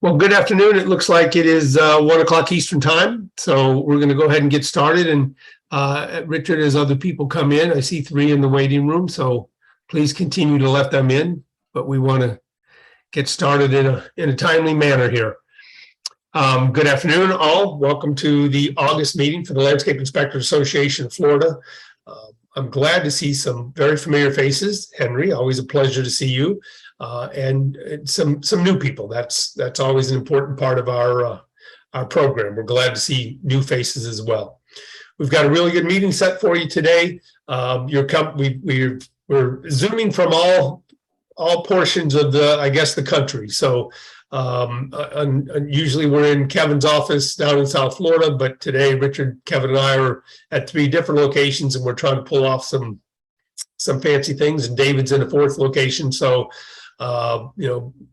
Well, good afternoon. It looks like it is 1 o'clock Eastern time. So we're going to go ahead and get started. And Richard, as other people come in, I see 3 in the waiting room. So please continue to let them in. But we want to get started in a timely manner here. Good afternoon, all. Welcome to the August meeting for the Landscape Inspectors Association of Florida. I'm glad to see some very familiar faces. Henry, always a pleasure to see you. And some new people. That's always an important part of our program. We're glad to see new faces as well. We've got a really good meeting set for you today. We're zooming from all portions of the country. So usually we're in Kevin's office down in South Florida, but today Richard, Kevin, and I are at 3 different locations, and we're trying to pull off some fancy things. And David's in a 4th location, so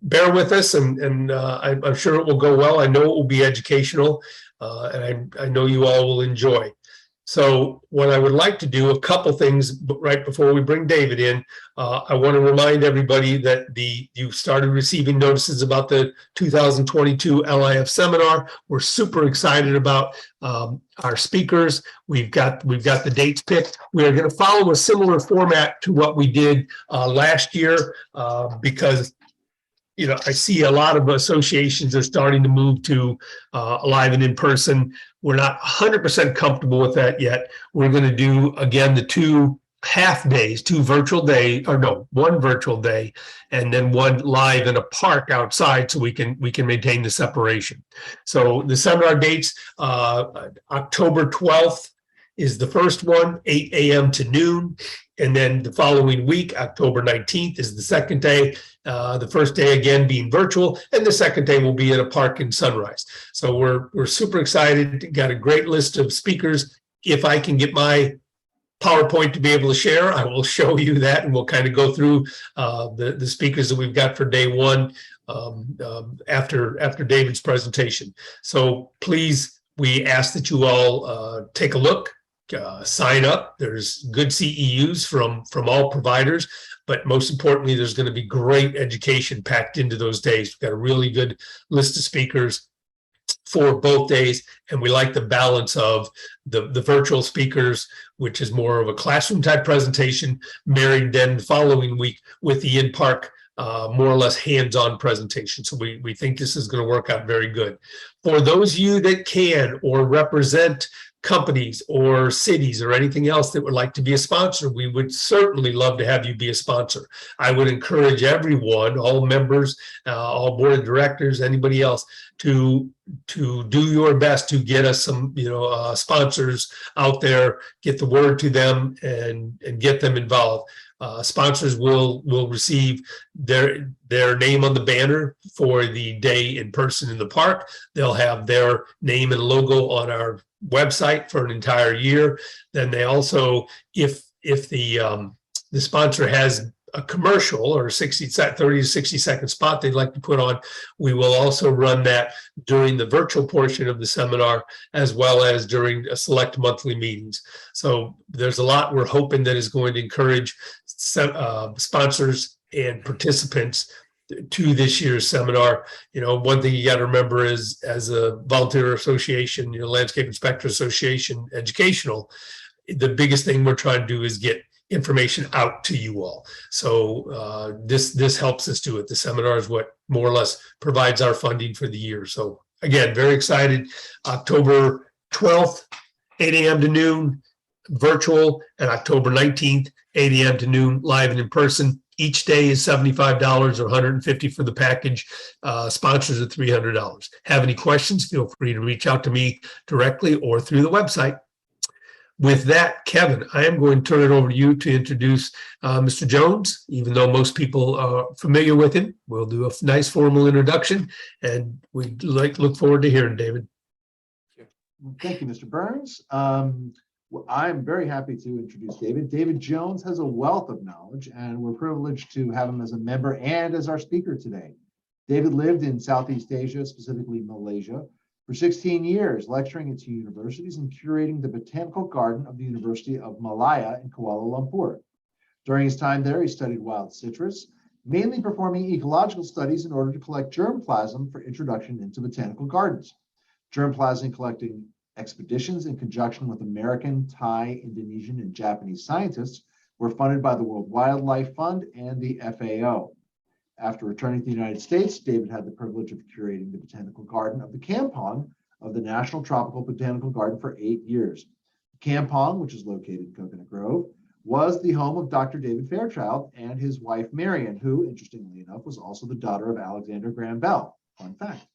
bear with us, and I'm sure it will go well. I know it will be educational, and I know you all will enjoy. So what I would like to do, a couple things right before we bring David in. I want to remind everybody that you started receiving notices about the 2022 LIAF seminar. We're super excited about our speakers. We've got the dates picked. We are going to follow a similar format to what we did last year because I see a lot of associations are starting to move to live and in person. We're not 100% comfortable with that yet. We're going to do, again, the 2 half days, 2 virtual days, or no, 1 virtual day, and then 1 live in a park outside, so we can maintain the separation. So the seminar dates, October 12th is the first one, 8 a.m. to noon. And then the following week, October 19th, is the second day. The first day, again, being virtual, and the second day will be at a park in Sunrise. So we're super excited. Got a great list of speakers. If I can get my PowerPoint to be able to share, I will show you that, and we'll kind of go through the speakers that we've got for day 1 after David's presentation. So please, we ask that you all take a look. Sign up. There's good CEUs from all providers, but most importantly, there's going to be great education packed into those days. We've got a really good list of speakers for both days, and we like the balance of the virtual speakers, which is more of a classroom type presentation, married then the following week with the in-park more or less hands-on presentation. So we think this is going to work out very good. For those of you that can or represent companies or cities or anything else that would like to be a sponsor, we would certainly love to have you be a sponsor. I would encourage everyone, all members, all board of directors, anybody else, to do your best to get us some sponsors out there, get the word to them, and get them involved. Sponsors will receive their name on the banner for the day in person in the park. They'll have their name and logo on our website for an entire year. Then they also, if the sponsor has a commercial or a 30 to 60 second spot they'd like to put on, we will also run that during the virtual portion of the seminar, as well as during a select monthly meetings. So there's a lot we're hoping that is going to encourage sponsors and participants to this year's seminar. One thing you got to remember is, as a volunteer association, Landscape Inspector Association educational, the biggest thing we're trying to do is get information out to you all. So this helps us do it. The seminar is what more or less provides our funding for the year. So again, very excited. October 12th, 8 a.m. to noon, virtual, and October 19th, 8 a.m. to noon, live and in person. Each day is $75 or $150 for the package. Sponsors are $300. Have any questions, feel free to reach out to me directly or through the website. With that, Kevin, I am going to turn it over to you to introduce Mr. Jones. Even though most people are familiar with him, we'll do a nice formal introduction, and we'd look forward to hearing David. Thank you, Mr. Burns. I'm very happy to introduce David. David Jones has a wealth of knowledge, and we're privileged to have him as a member and as our speaker today. David lived in Southeast Asia, specifically Malaysia, for 16 years, lecturing at 2 universities and curating the botanical garden of the University of Malaya in Kuala Lumpur. During his time there, he studied wild citrus, mainly performing ecological studies in order to collect germplasm for introduction into botanical gardens. Germplasm collecting expeditions in conjunction with American, Thai, Indonesian, and Japanese scientists were funded by the World Wildlife Fund and the FAO. After returning to the United States, David had the privilege of curating the botanical garden of the Kampong of the National Tropical Botanical Garden for 8 years. Kampong, which is located in Coconut Grove, was the home of Dr. David Fairchild and his wife, Marion, who, interestingly enough, was also the daughter of Alexander Graham Bell. Fun fact.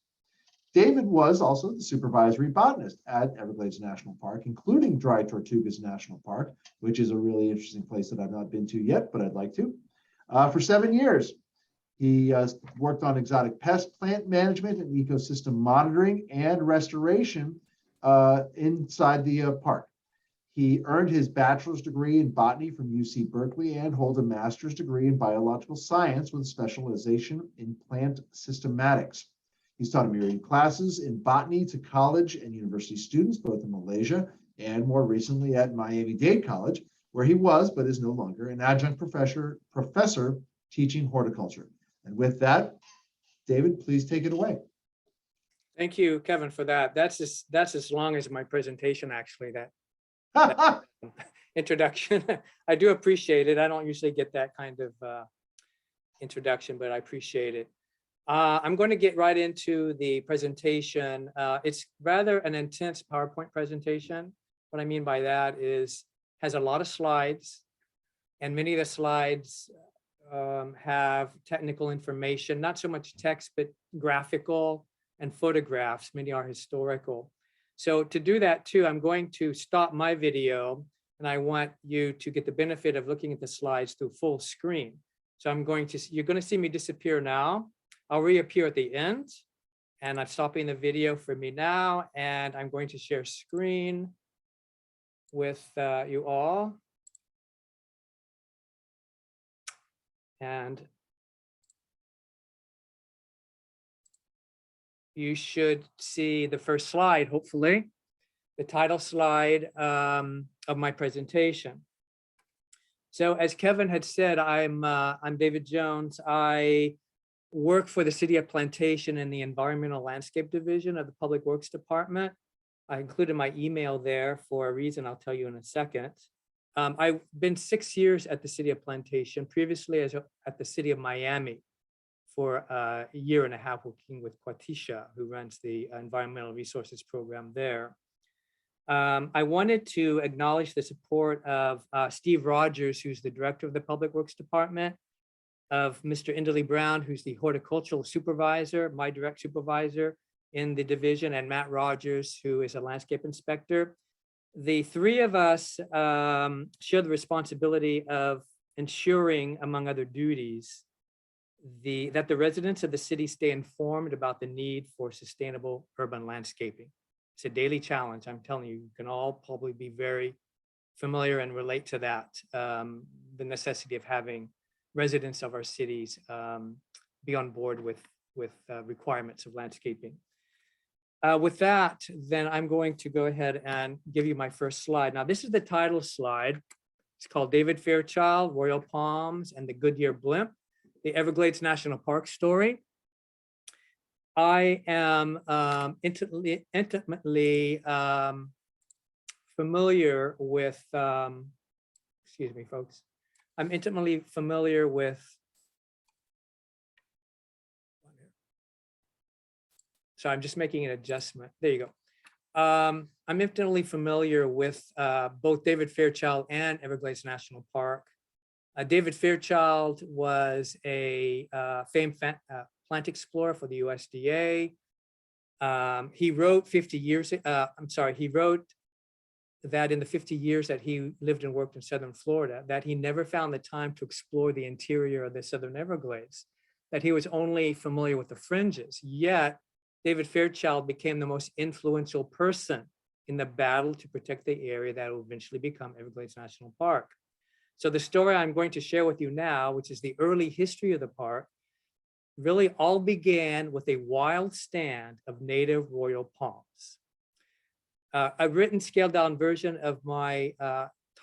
David was also the supervisory botanist at Everglades National Park, including Dry Tortugas National Park, which is a really interesting place that I've not been to yet, but I'd like to, for 7 years. He worked on exotic pest plant management and ecosystem monitoring and restoration inside the park. He earned his bachelor's degree in botany from UC Berkeley and holds a master's degree in biological science with a specialization in plant systematics. He's taught a myriad of classes in botany to college and university students, both in Malaysia and more recently at Miami-Dade College, where he was, but is no longer, an adjunct professor teaching horticulture. And with that, David, please take it away. Thank you, Kevin, for that. That's as long as my presentation, actually, that introduction. I do appreciate it. I don't usually get that kind of introduction, but I appreciate it. I'm going to get right into the presentation. It's rather an intense PowerPoint presentation. What I mean by that is has a lot of slides, and many of the slides have technical information, not so much text, but graphical and photographs. Many are historical. So to do that too, I'm going to stop my video, and I want you to get the benefit of looking at the slides through full screen. So you're going to see me disappear now. I'll reappear at the end, and I'm stopping the video for me now, and I'm going to share screen with you all. And you should see the first slide, hopefully, the title slide of my presentation. So as Kevin had said, I'm David Jones. I work for the City of Plantation in the Environmental Landscape Division of the Public Works Department. I included my email there for a reason I'll tell you in a second. I've been 6 years at the City of Plantation, previously at the City of Miami for a year and a half working with Quatisha, who runs the Environmental Resources Program there. I wanted to acknowledge the support of Steve Rogers, who's the Director of the Public Works Department, of Mr. Indley Brown, who's the Horticultural Supervisor, my direct supervisor in the division, and Matt Rogers, who is a landscape inspector. The three of us share the responsibility of ensuring, among other duties, that the residents of the city stay informed about the need for sustainable urban landscaping. It's a daily challenge. I'm telling you, you can all probably be very familiar and relate to that, the necessity of having residents of our cities be on board with requirements of landscaping. With that, then I'm going to go ahead and give you my first slide. Now, this is the title slide. It's called David Fairchild, Royal Palms, and the Goodyear Blimp, the Everglades National Park story. I am intimately familiar with, excuse me, folks. I'm intimately familiar with, so I'm just making an adjustment. There you go. I'm intimately familiar with both David Fairchild and Everglades National Park. David Fairchild was a famed plant explorer for the USDA. He wrote he wrote that in the 50 years that he lived and worked in Southern Florida, that he never found the time to explore the interior of the Southern Everglades, that he was only familiar with the fringes. Yet, David Fairchild became the most influential person in the battle to protect the area that will eventually become Everglades National Park. So the story I'm going to share with you now, which is the early history of the park, really all began with a wild stand of native royal palms. A written scaled down version of my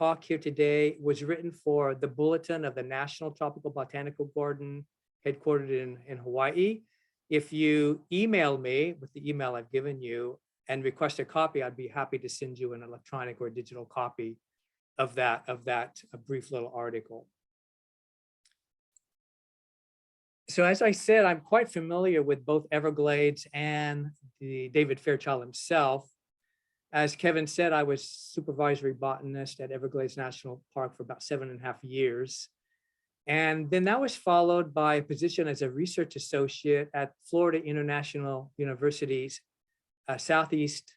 talk here today was written for the bulletin of the National Tropical Botanical Garden headquartered in Hawaii. If you email me with the email I've given you and request a copy, I'd be happy to send you an electronic or digital copy of that a brief little article. So as I said, I'm quite familiar with both Everglades and the David Fairchild himself. As Kevin said, I was supervisory botanist at Everglades National Park for about 7.5 years. And then that was followed by a position as a research associate at Florida International University's Southeast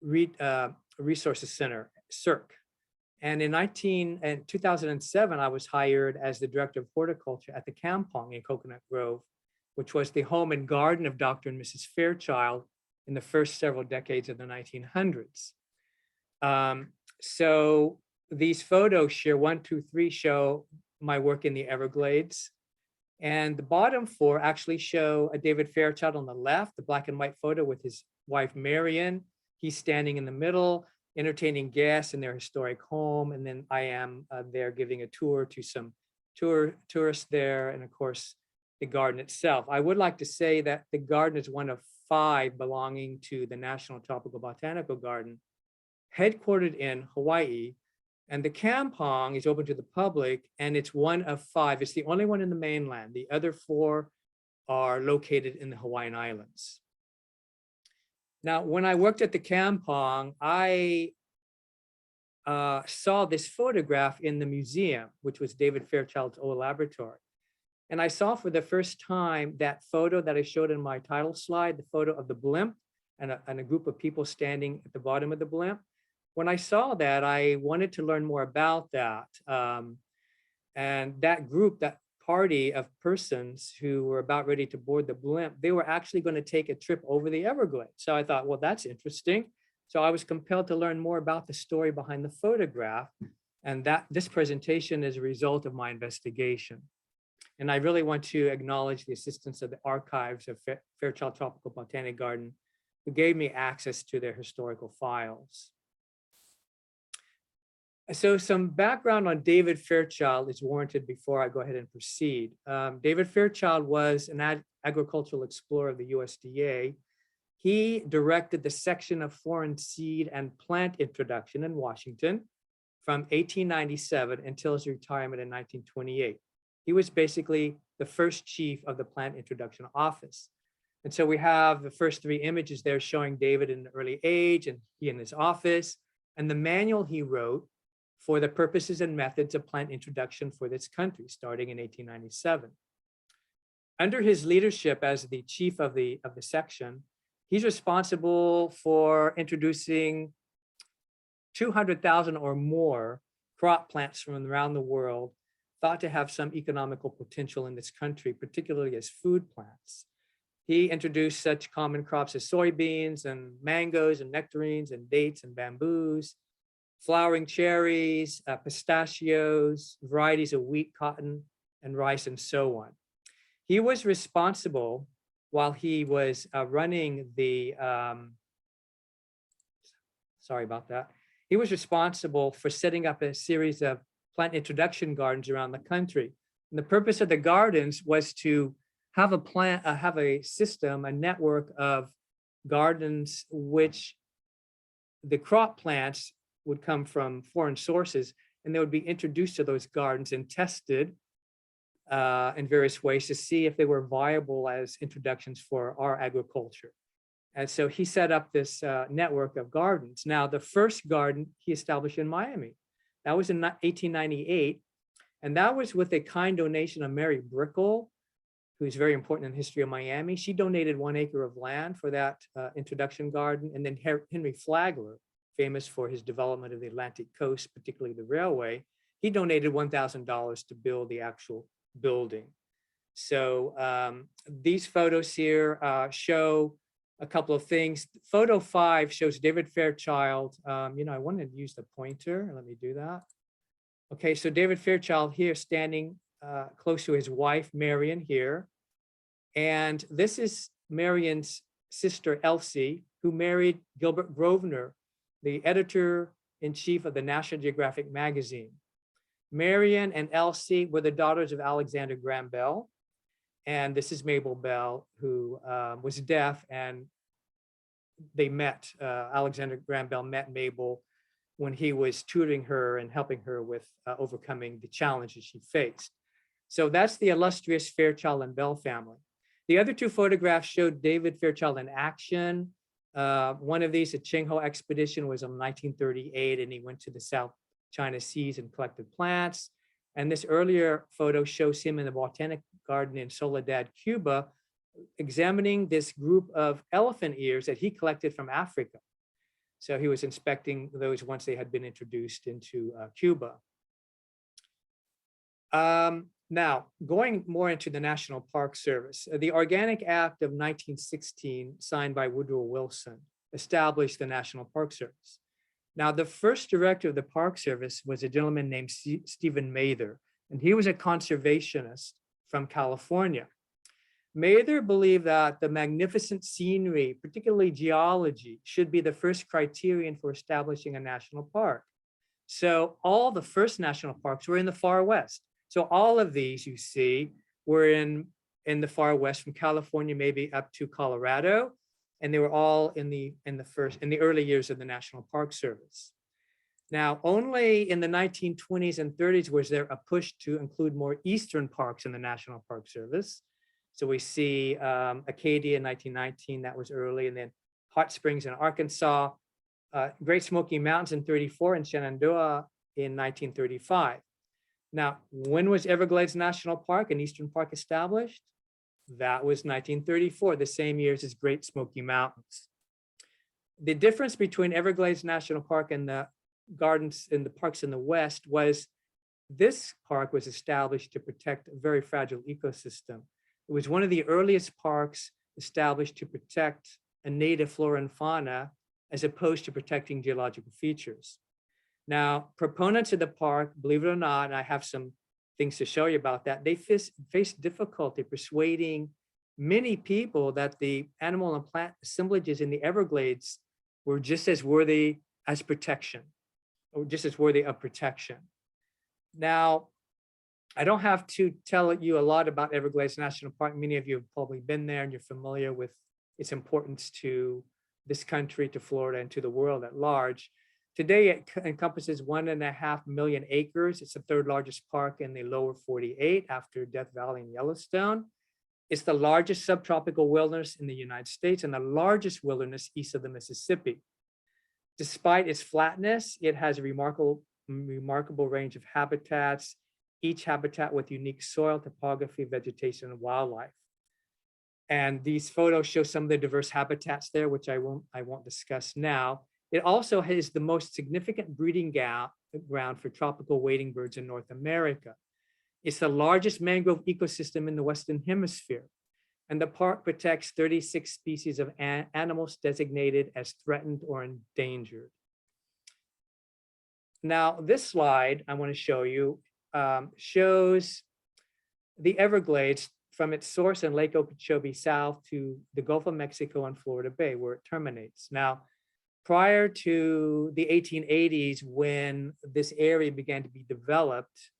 Resources Center, CIRC. And in 2007, I was hired as the director of horticulture at the Kampong in Coconut Grove, which was the home and garden of Dr. and Mrs. Fairchild in the first several decades of the 1900s. So these photos share 1, 2, 3 show my work in the Everglades. And the bottom 4 actually show a David Fairchild on the left, the black and white photo with his wife, Marion. He's standing in the middle, entertaining guests in their historic home. And then I am there giving a tour to some tourists there. And of course, the garden itself. I would like to say that the garden is one of 5 belonging to the National Tropical Botanical Garden, headquartered in Hawaii. And the Kampong is open to the public, and it's one of 5. It's the only one in the mainland. The other 4 are located in the Hawaiian Islands. Now, when I worked at the Kampong, I saw this photograph in the museum, which was David Fairchild's old laboratory. And I saw for the first time that photo that I showed in my title slide, the photo of the blimp and a group of people standing at the bottom of the blimp. When I saw that, I wanted to learn more about that. And that group, that party of persons who were about ready to board the blimp, they were actually going to take a trip over the Everglades. So I thought, well, that's interesting. So I was compelled to learn more about the story behind the photograph. And that this presentation is a result of my investigation. And I really want to acknowledge the assistance of the archives of Fairchild Tropical Botanic Garden, who gave me access to their historical files. So some background on David Fairchild is warranted before I go ahead and proceed. David Fairchild was an agricultural explorer of the USDA. He directed the section of foreign seed and plant introduction in Washington from 1897 until his retirement in 1928. He was basically the first chief of the plant introduction office. And so we have the first 3 images there showing David in an early age and he in his office, and the manual he wrote for the purposes and methods of plant introduction for this country, starting in 1897. Under his leadership as the chief of the section, he's responsible for introducing 200,000 or more crop plants from around the world, thought to have some economical potential in this country, particularly as food plants. He introduced such common crops as soybeans and mangoes and nectarines and dates and bamboos, flowering cherries, pistachios, varieties of wheat, cotton, and rice, and so on. He was responsible while he was running the, sorry about that. He was responsible for setting up a series of plant introduction gardens around the country. And the purpose of the gardens was to have a system, a network of gardens, which the crop plants would come from foreign sources, and they would be introduced to those gardens and tested in various ways to see if they were viable as introductions for our agriculture. And so he set up this network of gardens. Now, the first garden he established in Miami, that was in 1898, and that was with a kind donation of Mary Brickell, who's very important in the history of Miami. She donated 1 acre of land for that introduction garden, and then Henry Flagler, famous for his development of the Atlantic coast, particularly the railway, he donated $1,000 to build the actual building. So these photos here show a couple of things. Photo 5 shows David Fairchild. I wanted to use the pointer. Let me do that. Okay, so David Fairchild here standing close to his wife, Marion, here. And this is Marion's sister, Elsie, who married Gilbert Grosvenor, the editor editor-in-chief of the National Geographic magazine. Marion and Elsie were the daughters of Alexander Graham Bell. And this is Mabel Bell, who was deaf, and they met, Alexander Graham Bell met Mabel when he was tutoring her and helping her with overcoming the challenges she faced. So that's the illustrious Fairchild and Bell family. The other two photographs showed David Fairchild in action. One of these, a Qinghe expedition, was in 1938, and he went to the South China Seas and collected plants. And this earlier photo shows him in the Botanic Garden in Soledad, Cuba, examining this group of elephant ears that he collected from Africa. So he was inspecting those once they had been introduced into Cuba. Now, going more into the National Park Service, the Organic Act of 1916, signed by Woodrow Wilson, established the National Park Service. Now, the first director of the Park Service was a gentleman named Stephen Mather, and he was a conservationist from California. Mather believed that the magnificent scenery, particularly geology, should be the first criterion for establishing a national park. So all the first national parks were in the far west. So all of these you see were in the far west, from California maybe up to Colorado, and they were all in the early years of the National Park Service. Now, only in the 1920s and 30s was there a push to include more eastern parks in the National Park Service. So we see Acadia in 1919, that was early, and then Hot Springs in Arkansas, Great Smoky Mountains in 34, and Shenandoah in 1935. Now, when was Everglades National Park and Eastern Park established? That was 1934, the same years as Great Smoky Mountains. The difference between Everglades National Park and the gardens and the parks in the West was this park was established to protect a very fragile ecosystem. It was one of the earliest parks established to protect a native flora and fauna as opposed to protecting geological features. Now, proponents of the park, believe it or not, and I have some things to show you about that, they faced difficulty persuading many people that the animal and plant assemblages in the Everglades were just as worthy as protection, or just as worthy of protection. Now, I don't have to tell you a lot about Everglades National Park. Many of you have probably been there and you're familiar with its importance to this country, to Florida, and to the world at large. Today, it encompasses 1.5 million acres. It's the third largest park in the lower 48 after Death Valley and Yellowstone. It's the largest subtropical wilderness in the United States and the largest wilderness east of the Mississippi. Despite its flatness, it has a remarkable range of habitats, each habitat with unique soil, topography, vegetation, and wildlife. And these photos show some of the diverse habitats there, which I won't discuss now. It also has the most significant breeding ground for tropical wading birds in North America. It's the largest mangrove ecosystem in the Western Hemisphere. And the park protects 36 species of animals designated as threatened or endangered. Now, this slide I want to show you shows the Everglades from its source in Lake Okeechobee south to the Gulf of Mexico and Florida Bay, where it terminates. Now, prior to the 1880s, when this area began to be developed,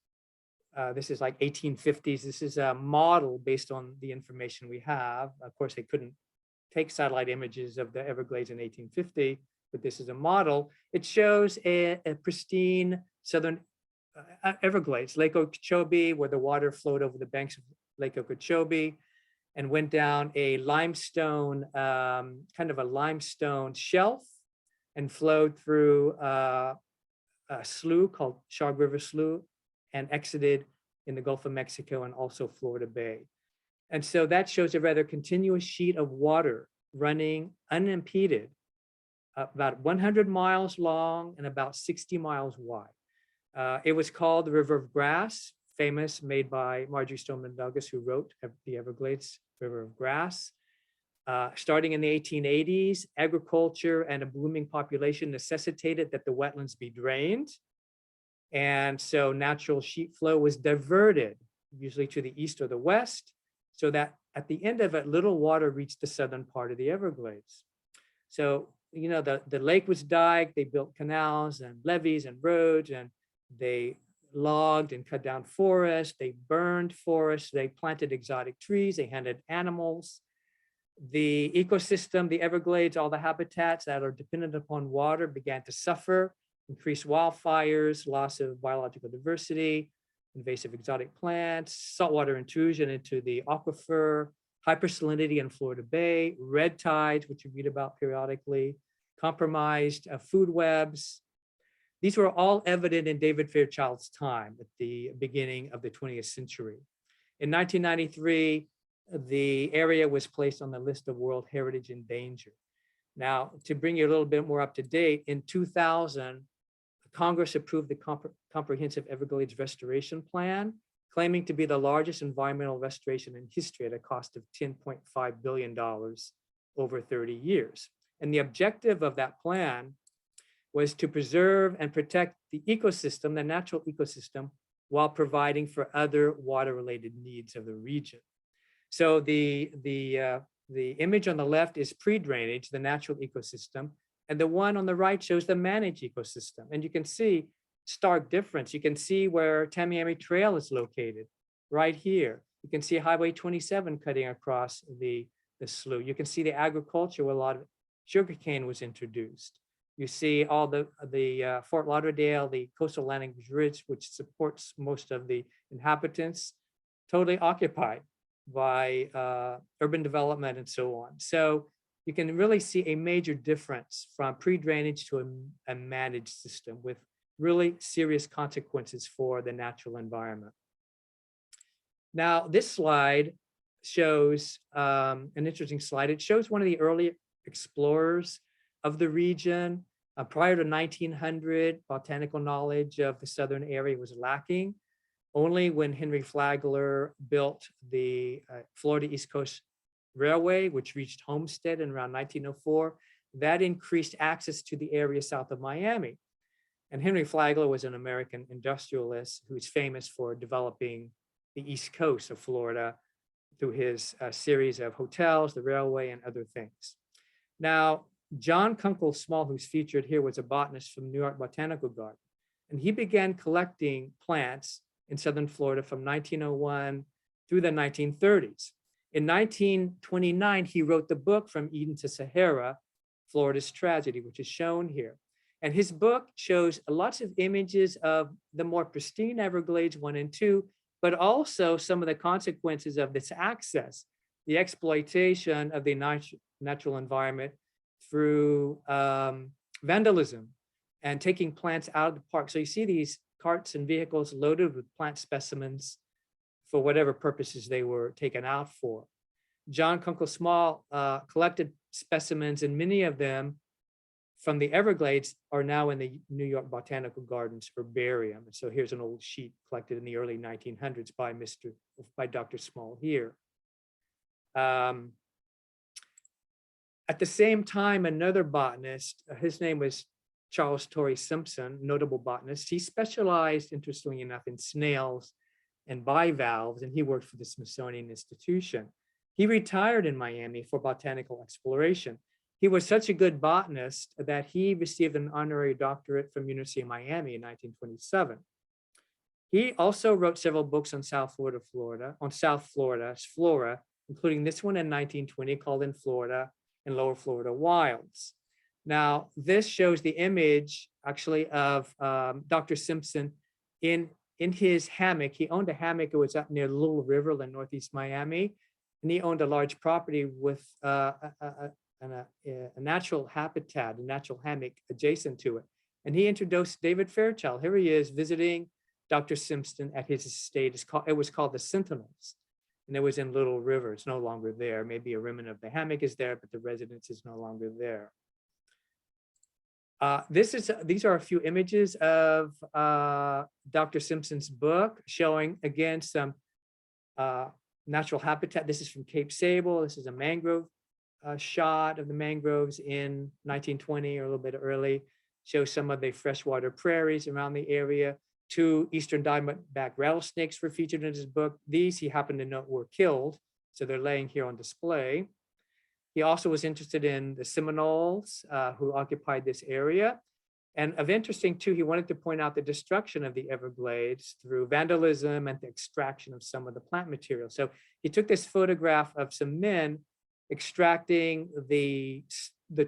this is like 1850s, this is a model based on the information we have. Of course, they couldn't take satellite images of the Everglades in 1850, but this is a model. It shows a pristine southern Everglades, Lake Okeechobee, where the water flowed over the banks of Lake Okeechobee and went down a limestone, kind of a limestone shelf, and flowed through a slough called Shag River Slough and exited in the Gulf of Mexico and also Florida Bay. And so that shows a rather continuous sheet of water running unimpeded, about 100 miles long and about 60 miles wide. It was called the River of Grass, famous, made by Marjorie Stoneman Douglas, who wrote the Everglades River of Grass. Starting in the 1880s, agriculture and a blooming population necessitated that the wetlands be drained. And so natural sheet flow was diverted, usually to the east or the west, so that at the end of it, little water reached the southern part of the Everglades. So the lake was diked, they built canals and levees and roads, and they logged and cut down forests, they burned forests, they planted exotic trees, they hunted animals. The ecosystem, the Everglades, all the habitats that are dependent upon water began to suffer, increased wildfires, loss of biological diversity, invasive exotic plants, saltwater intrusion into the aquifer, hypersalinity in Florida Bay, red tides, which you read about periodically, compromised food webs. These were all evident in David Fairchild's time at the beginning of the 20th century. In 1993, the area was placed on the list of World Heritage in Danger. Now, to bring you a little bit more up to date, in 2000, Congress approved the Comprehensive Everglades Restoration Plan, claiming to be the largest environmental restoration in history at a cost of $10.5 billion over 30 years. And the objective of that plan was to preserve and protect the ecosystem, the natural ecosystem, while providing for other water-related needs of the region. So the image on the left is pre-drainage, the natural ecosystem, and the one on the right shows the managed ecosystem. And you can see stark difference. You can see where Tamiami Trail is located, right here. You can see Highway 27 cutting across the slough. You can see the agriculture where a lot of sugarcane was introduced. You see all the Fort Lauderdale, the coastal landing ridge, which supports most of the inhabitants, totally occupied by urban development and so on. So you can really see a major difference from pre-drainage to a managed system with really serious consequences for the natural environment. Now, this slide shows an interesting slide. It shows one of the early explorers of the region. Prior to 1900, botanical knowledge of the southern area was lacking. Only when Henry Flagler built the Florida East Coast Railway, which reached Homestead in around 1904, that increased access to the area south of Miami. And Henry Flagler was an American industrialist who's famous for developing the East Coast of Florida through his series of hotels, the railway, and other things. Now, John Kunkel Small, who's featured here, was a botanist from New York Botanical Garden. And he began collecting plants in southern Florida from 1901 through the 1930s. In 1929, he wrote the book From Eden to Sahara, Florida's Tragedy, which is shown here. And his book shows lots of images of the more pristine Everglades 1 and 2, but also some of the consequences of this access, the exploitation of the natural environment through vandalism and taking plants out of the park. So you see these carts and vehicles loaded with plant specimens for whatever purposes they were taken out for. John Kunkel Small collected specimens, and many of them from the Everglades are now in the New York Botanical Gardens herbarium. And so here's an old sheet collected in the early 1900s by Dr. Small here. At the same time, another botanist, his name was Charles Torrey Simpson, notable botanist. He specialized, interestingly enough, in snails and bivalves, and he worked for the Smithsonian Institution. He retired in Miami for botanical exploration. He was such a good botanist that he received an honorary doctorate from University of Miami in 1927. He also wrote several books on South Florida's flora, including this one in 1920 called In Florida and Lower Florida Wilds. Now, this shows the image actually of Dr. Simpson in his hammock. He owned a hammock. It was up near Little River in Northeast Miami. And he owned a large property with a natural habitat, a natural hammock adjacent to it. And he introduced David Fairchild. Here he is visiting Dr. Simpson at his estate. It was called the Sentinels. And it was in Little River. It's no longer there. Maybe a remnant of the hammock is there, but the residence is no longer there. These are a few images of Dr. Simpson's book showing, again, some natural habitat. This is from Cape Sable. This is a mangrove shot of the mangroves in 1920 or a little bit early. Shows some of the freshwater prairies around the area. 2 eastern diamondback rattlesnakes were featured in his book. These, he happened to note, were killed, so they're laying here on display. He also was interested in the Seminoles who occupied this area. And of interesting too, he wanted to point out the destruction of the Everglades through vandalism and the extraction of some of the plant material. So he took this photograph of some men extracting the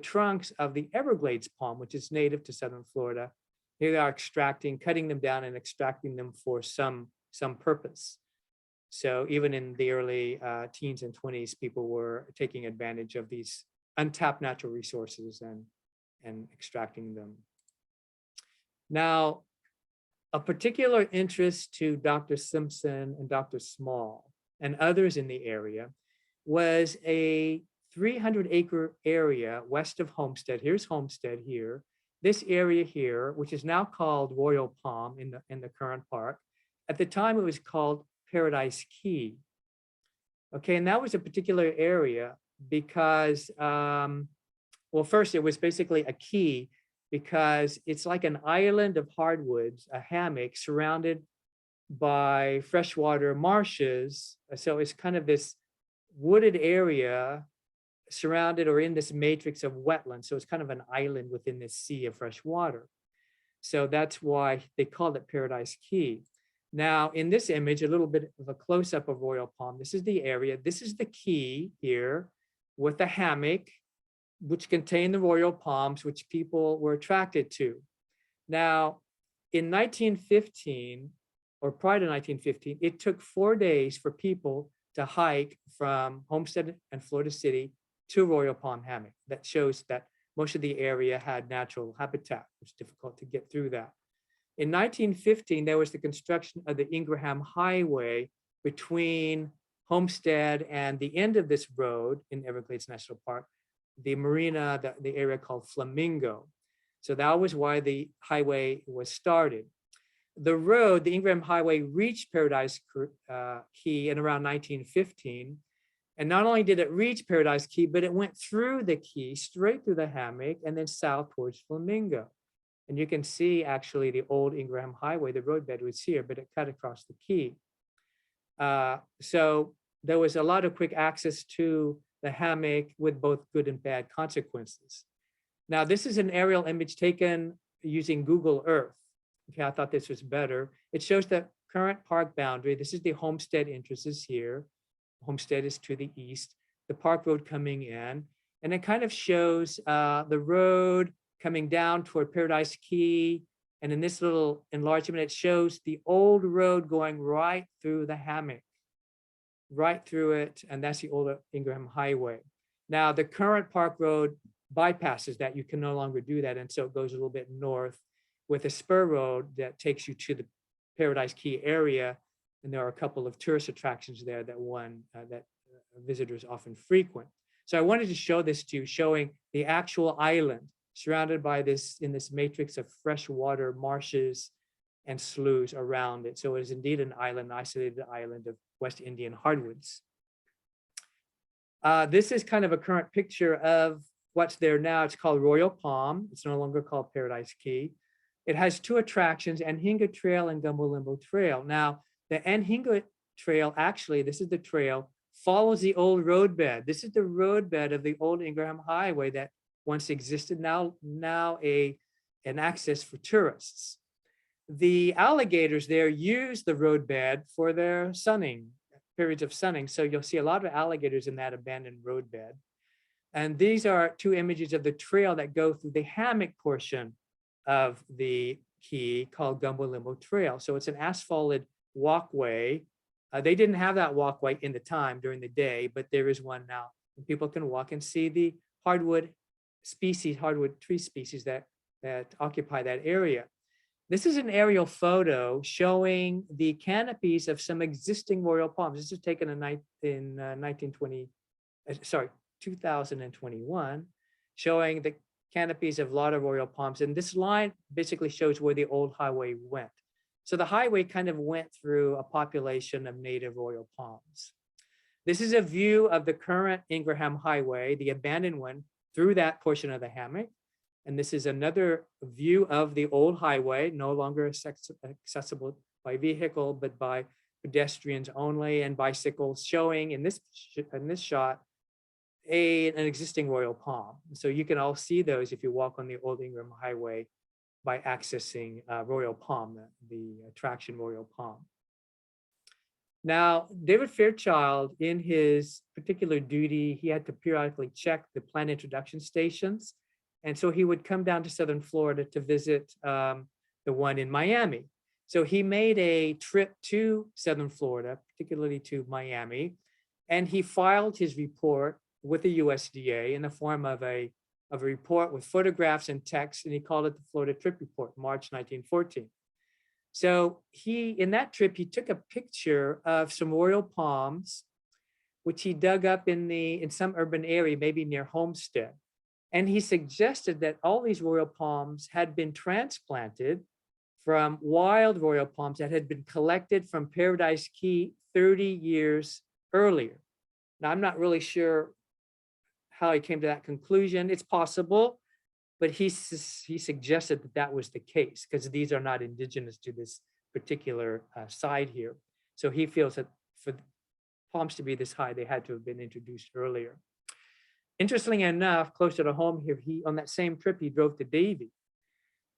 trunks of the Everglades palm, which is native to southern Florida. Here they are extracting, cutting them down and extracting them for some purpose. So even in the early teens and 20s, people were taking advantage of these untapped natural resources and extracting them. Now, a particular interest to Dr. Simpson and Dr. Small and others in the area was a 300-acre area west of Homestead. Here's Homestead here. This area here, which is now called Royal Palm in the current park. At the time, it was called Paradise Key. Okay, and that was a particular area because, well, first it was basically a key because it's like an island of hardwoods, a hammock surrounded by freshwater marshes. So it's kind of this wooded area surrounded or in this matrix of wetlands. So it's kind of an island within this sea of fresh water. So that's why they called it Paradise Key. Now, in this image, a little bit of a close-up of Royal Palm. This is the area. This is the key here with the hammock, which contained the royal palms, which people were attracted to. Now, in 1915, or prior to 1915, it took 4 days for people to hike from Homestead and Florida City to Royal Palm Hammock. That shows that most of the area had natural habitat. It was difficult to get through that. In 1915, there was the construction of the Ingraham Highway between Homestead and the end of this road in Everglades National Park, the marina, the area called Flamingo. So that was why the highway was started. The road, the Ingraham Highway, reached Paradise Key in around 1915. And not only did it reach Paradise Key, but it went through the key, straight through the hammock, and then south towards Flamingo. And you can see actually the old Ingraham Highway, the roadbed was here, but it cut across the key. So there was a lot of quick access to the hammock with both good and bad consequences. Now, this is an aerial image taken using Google Earth. Okay, I thought this was better. It shows the current park boundary. This is the Homestead entrance is here. Homestead is to the east, the park road coming in, and it kind of shows the road coming down toward Paradise Key. And in this little enlargement, it shows the old road going right through the hammock, right through it. And that's the old Ingraham Highway. Now, the current park road bypasses that. You can no longer do that. And so it goes a little bit north with a spur road that takes you to the Paradise Key area. And there are a couple of tourist attractions there that visitors often frequent. So I wanted to show this to you, showing the actual island surrounded by this matrix of freshwater marshes and sloughs around it. So it is indeed an island, isolated island of West Indian hardwoods. This is kind of a current picture of what's there now. It's called Royal Palm. It's no longer called Paradise Key. It has two attractions, Anhinga Trail and Gumbo Limbo Trail. Now, the Anhinga Trail, actually, this is the trail, follows the old roadbed. This is the roadbed of the old Ingraham Highway that once existed, now an access for tourists. The alligators there use the roadbed for their sunning, periods of sunning. So you'll see a lot of alligators in that abandoned roadbed. And these are two images of the trail that go through the hammock portion of the key called Gumbo Limbo Trail. So it's an asphalted walkway. They didn't have that walkway in the time during the day, but there is one now. And people can walk and see the hardwood tree species that occupy that area. This is an aerial photo showing the canopies of some existing royal palms. This is taken in 2021, showing the canopies of a lot of royal palms. And this line basically shows where the old highway went. So the highway kind of went through a population of native royal palms. This is a view of the current Ingraham Highway, the abandoned one, through that portion of the hammock. And this is another view of the old highway, no longer accessible by vehicle, but by pedestrians only and bicycles, showing in this shot an existing royal palm. So you can all see those if you walk on the Old Ingraham Highway by accessing Royal Palm, the attraction Royal Palm. Now, David Fairchild, in his particular duty, he had to periodically check the plant introduction stations. And so he would come down to Southern Florida to visit the one in Miami. So he made a trip to Southern Florida, particularly to Miami, and he filed his report with the USDA in the form of a report with photographs and text, and he called it the Florida Trip Report, March 1914. So in that trip, he took a picture of some royal palms, which he dug up in some urban area, maybe near Homestead. And he suggested that all these royal palms had been transplanted from wild royal palms that had been collected from Paradise Key 30 years earlier. Now, I'm not really sure how he came to that conclusion. It's possible, but he suggested that that was the case because these are not indigenous to this particular side here. So he feels that for palms to be this high, they had to have been introduced earlier. Interestingly enough, closer to home here, on that same trip, he drove to Davie.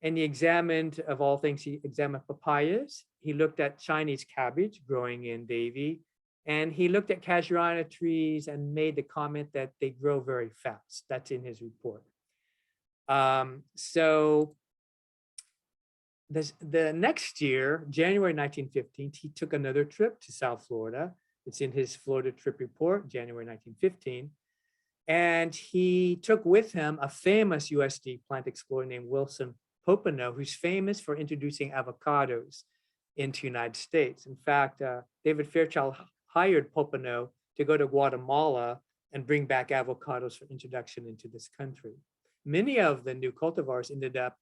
And he examined, of all things, he examined papayas. He looked at Chinese cabbage growing in Davie. And he looked at casuarina trees and made the comment that they grow very fast. That's in his report. So the next year, January 1915, he took another trip to South Florida. It's in his Florida Trip Report, January 1915. And he took with him a famous USD plant explorer named Wilson Popenoe, who's famous for introducing avocados into the United States. In fact, David Fairchild hired Popenoe to go to Guatemala and bring back avocados for introduction into this country. Many of the new cultivars ended up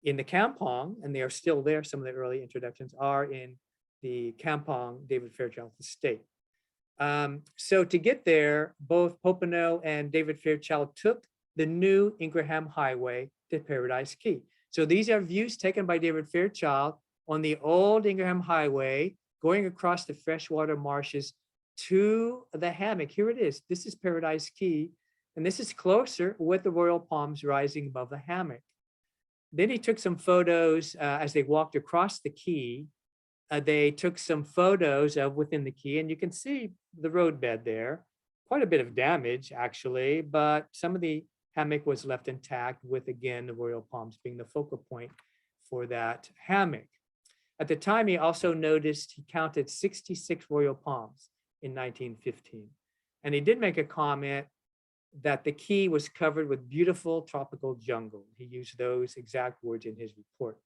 in the Kampong, and they are still there. Some of the early introductions are in the Kampong David Fairchild estate. So to get there, both Popenoe and David Fairchild took the new Ingraham Highway to Paradise Key. So these are views taken by David Fairchild on the old Ingraham Highway, going across the freshwater marshes to the hammock. Here it is. This is Paradise Key, and this is closer with the royal palms rising above the hammock. Then he took some photos as they walked across the key. They took some photos of within the key, and you can see the roadbed there. Quite a bit of damage, actually, but some of the hammock was left intact with, again, the royal palms being the focal point for that hammock. At the time, he also noticed he counted 66 royal palms in 1915. And he did make a comment that the key was covered with beautiful tropical jungle. He used those exact words in his report.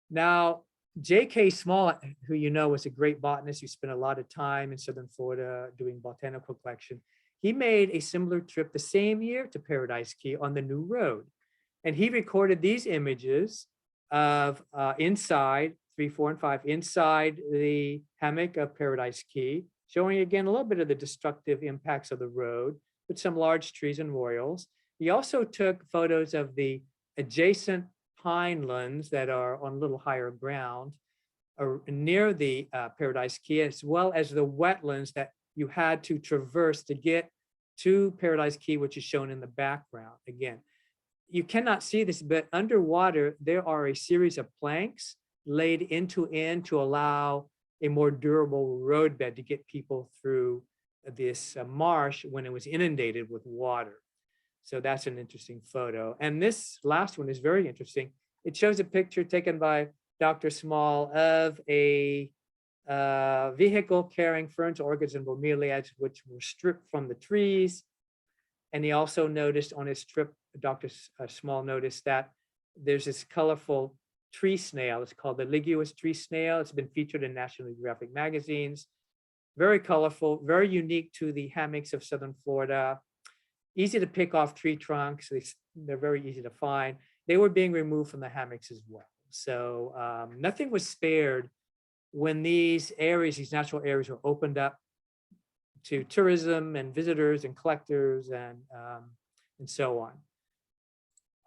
Now, J.K. Small, who you know was a great botanist who spent a lot of time in Southern Florida doing botanical collection, he made a similar trip the same year to Paradise Key on the new road. And he recorded these images of inside, 3, 4, and 5, inside the hammock of Paradise Key, showing again a little bit of the destructive impacts of the road with some large trees and royals. He also took photos of the adjacent pinelands that are on a little higher ground near the Paradise Key, as well as the wetlands that you had to traverse to get to Paradise Key, which is shown in the background. Again, you cannot see this, but underwater, there are a series of planks laid end to allow a more durable roadbed to get people through this marsh when it was inundated with water. So that's an interesting photo. And this last one is very interesting. It shows a picture taken by Dr. Small of a vehicle carrying ferns, orchids, and bromeliads, which were stripped from the trees. And he also noticed on his trip, Dr. Small noticed that there's this colorful tree snail. It's called the ligulous tree snail. It's been featured in National Geographic magazines. Very colorful, very unique to the hammocks of Southern Florida. Easy to pick off tree trunks. They're very easy to find. They were being removed from the hammocks as well. So nothing was spared when these areas, these natural areas, were opened up to tourism and visitors and collectors and so on.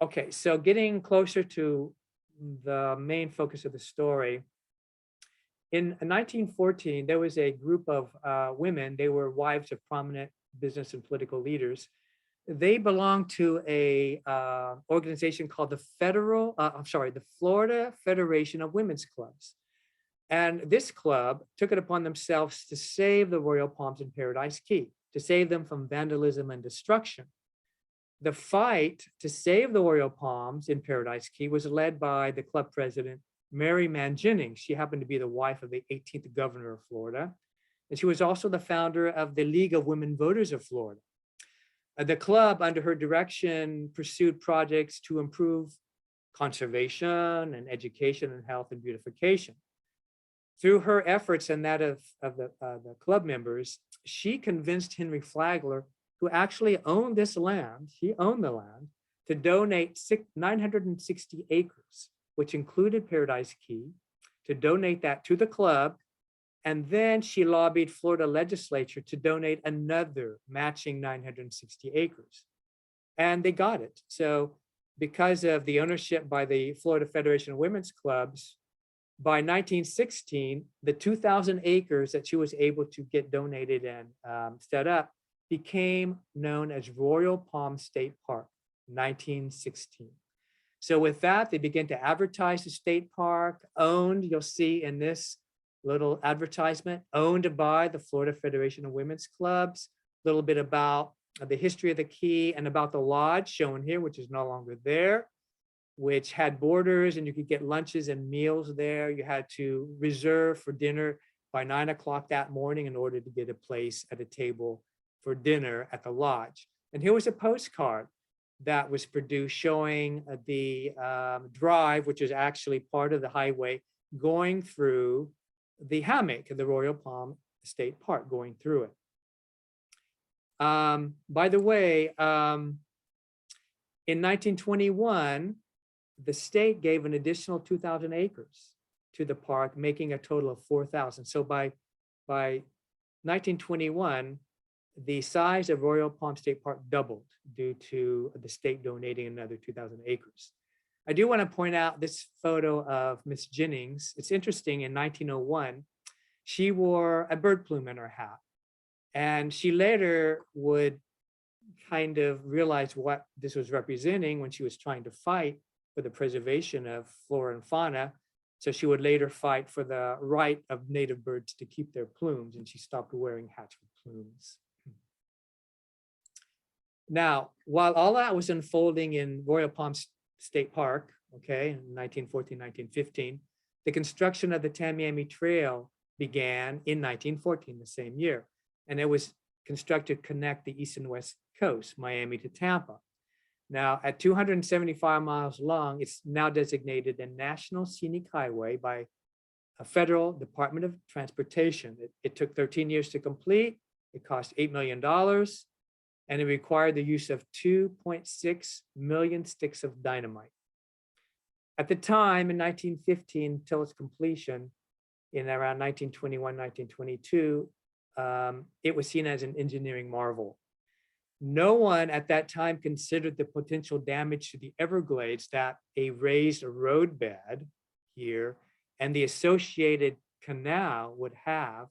Okay, so getting closer to the main focus of the story. In 1914, there was a group of women. They were wives of prominent business and political leaders. They belong to a organization called the the Florida Federation of Women's Clubs. And this club took it upon themselves to save the Royal Palms in Paradise Key, to save them from vandalism and destruction. The fight to save the Royal Palms in Paradise Key was led by the club president, Mary Mann Jennings. She happened to be the wife of the 18th governor of Florida. And she was also the founder of the League of Women Voters of Florida. The club, under her direction, pursued projects to improve conservation and education and health and beautification. Through her efforts and that of the club members, she convinced Henry Flagler, who actually owned this land, he owned the land, to donate 960 acres, which included Paradise Key, to donate that to the club. And then she lobbied Florida legislature to donate another matching 960 acres. And they got it. So because of the ownership by the Florida Federation of Women's Clubs, by 1916, the 2,000 acres that she was able to get donated and set up became known as Royal Palm State Park, 1916. So with that, they began to advertise the state park, owned, you'll see in this little advertisement, owned by the Florida Federation of Women's Clubs, a little bit about the history of the key and about the lodge shown here, which is no longer there, which had boarders and you could get lunches and meals there. You had to reserve for dinner by 9 o'clock that morning in order to get a place at a table for dinner at the lodge. And here was a postcard that was produced showing the drive, which is actually part of the highway going through the hammock of the Royal Palm State Park, going through it. By the way, in 1921, the state gave an additional 2,000 acres to the park, making a total of 4,000. So by 1921, the size of Royal Palm State Park doubled due to the state donating another 2,000 acres. I do want to point out this photo of Miss Jennings. It's interesting, in 1901, she wore a bird plume in her hat. And she later would kind of realize what this was representing when she was trying to fight for the preservation of flora and fauna. So she would later fight for the right of native birds to keep their plumes, and she stopped wearing hats with plumes. Now, while all that was unfolding in Royal Palm State Park, okay, in 1914, 1915, the construction of the Tamiami Trail began in 1914, the same year. And it was constructed to connect the east and west coast, Miami to Tampa. Now, at 275 miles long, it's now designated a National Scenic Highway by a federal Department of Transportation. It took 13 years to complete. It cost $8 million. And it required the use of 2.6 million sticks of dynamite. At the time, in 1915, till its completion, in around 1921, 1922, it was seen as an engineering marvel. No one at that time considered the potential damage to the Everglades that a raised roadbed here and the associated canal would have,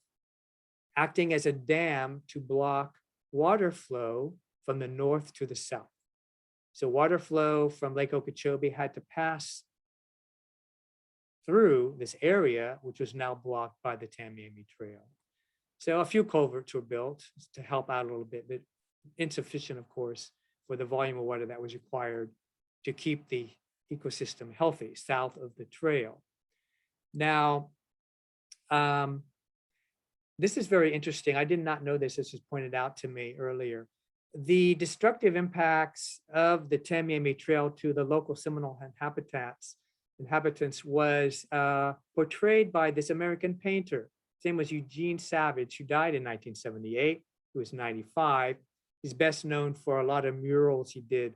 acting as a dam to block water flow from the north to the south. So water flow from Lake Okeechobee had to pass through this area, which was now blocked by the Tamiami Trail. So a few culverts were built to help out a little bit, but insufficient, of course, for the volume of water that was required to keep the ecosystem healthy south of the trail. Now, this is very interesting. I did not know this. This was pointed out to me earlier. The destructive impacts of the Tamiami Trail to the local Seminole inhabitants was portrayed by this American painter. His name was Eugene Savage, who died in 1978. He was 95. He's best known for a lot of murals he did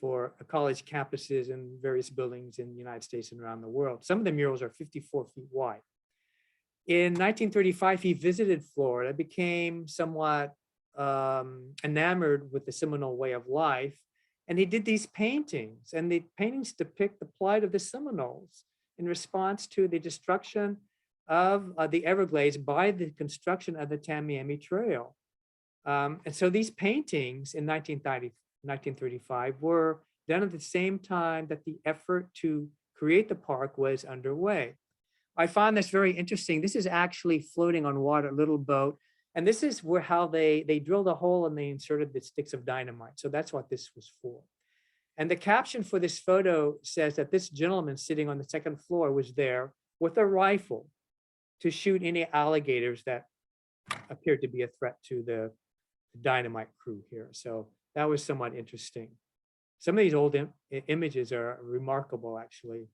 for college campuses and various buildings in the United States and around the world. Some of the murals are 54 feet wide. In 1935, he visited Florida, became somewhat enamored with the Seminole way of life, and he did these paintings, and the paintings depict the plight of the Seminoles in response to the destruction of the Everglades by the construction of the Tamiami Trail. And so these paintings in 1935 were done at the same time that the effort to create the park was underway. I find this very interesting. This is actually floating on water, a little boat. And this is where how they drilled a hole and they inserted the sticks of dynamite. So that's what this was for. And the caption for this photo says that this gentleman sitting on the second floor was there with a rifle to shoot any alligators that appeared to be a threat to the dynamite crew here. So that was somewhat interesting. Some of these old images are remarkable, actually.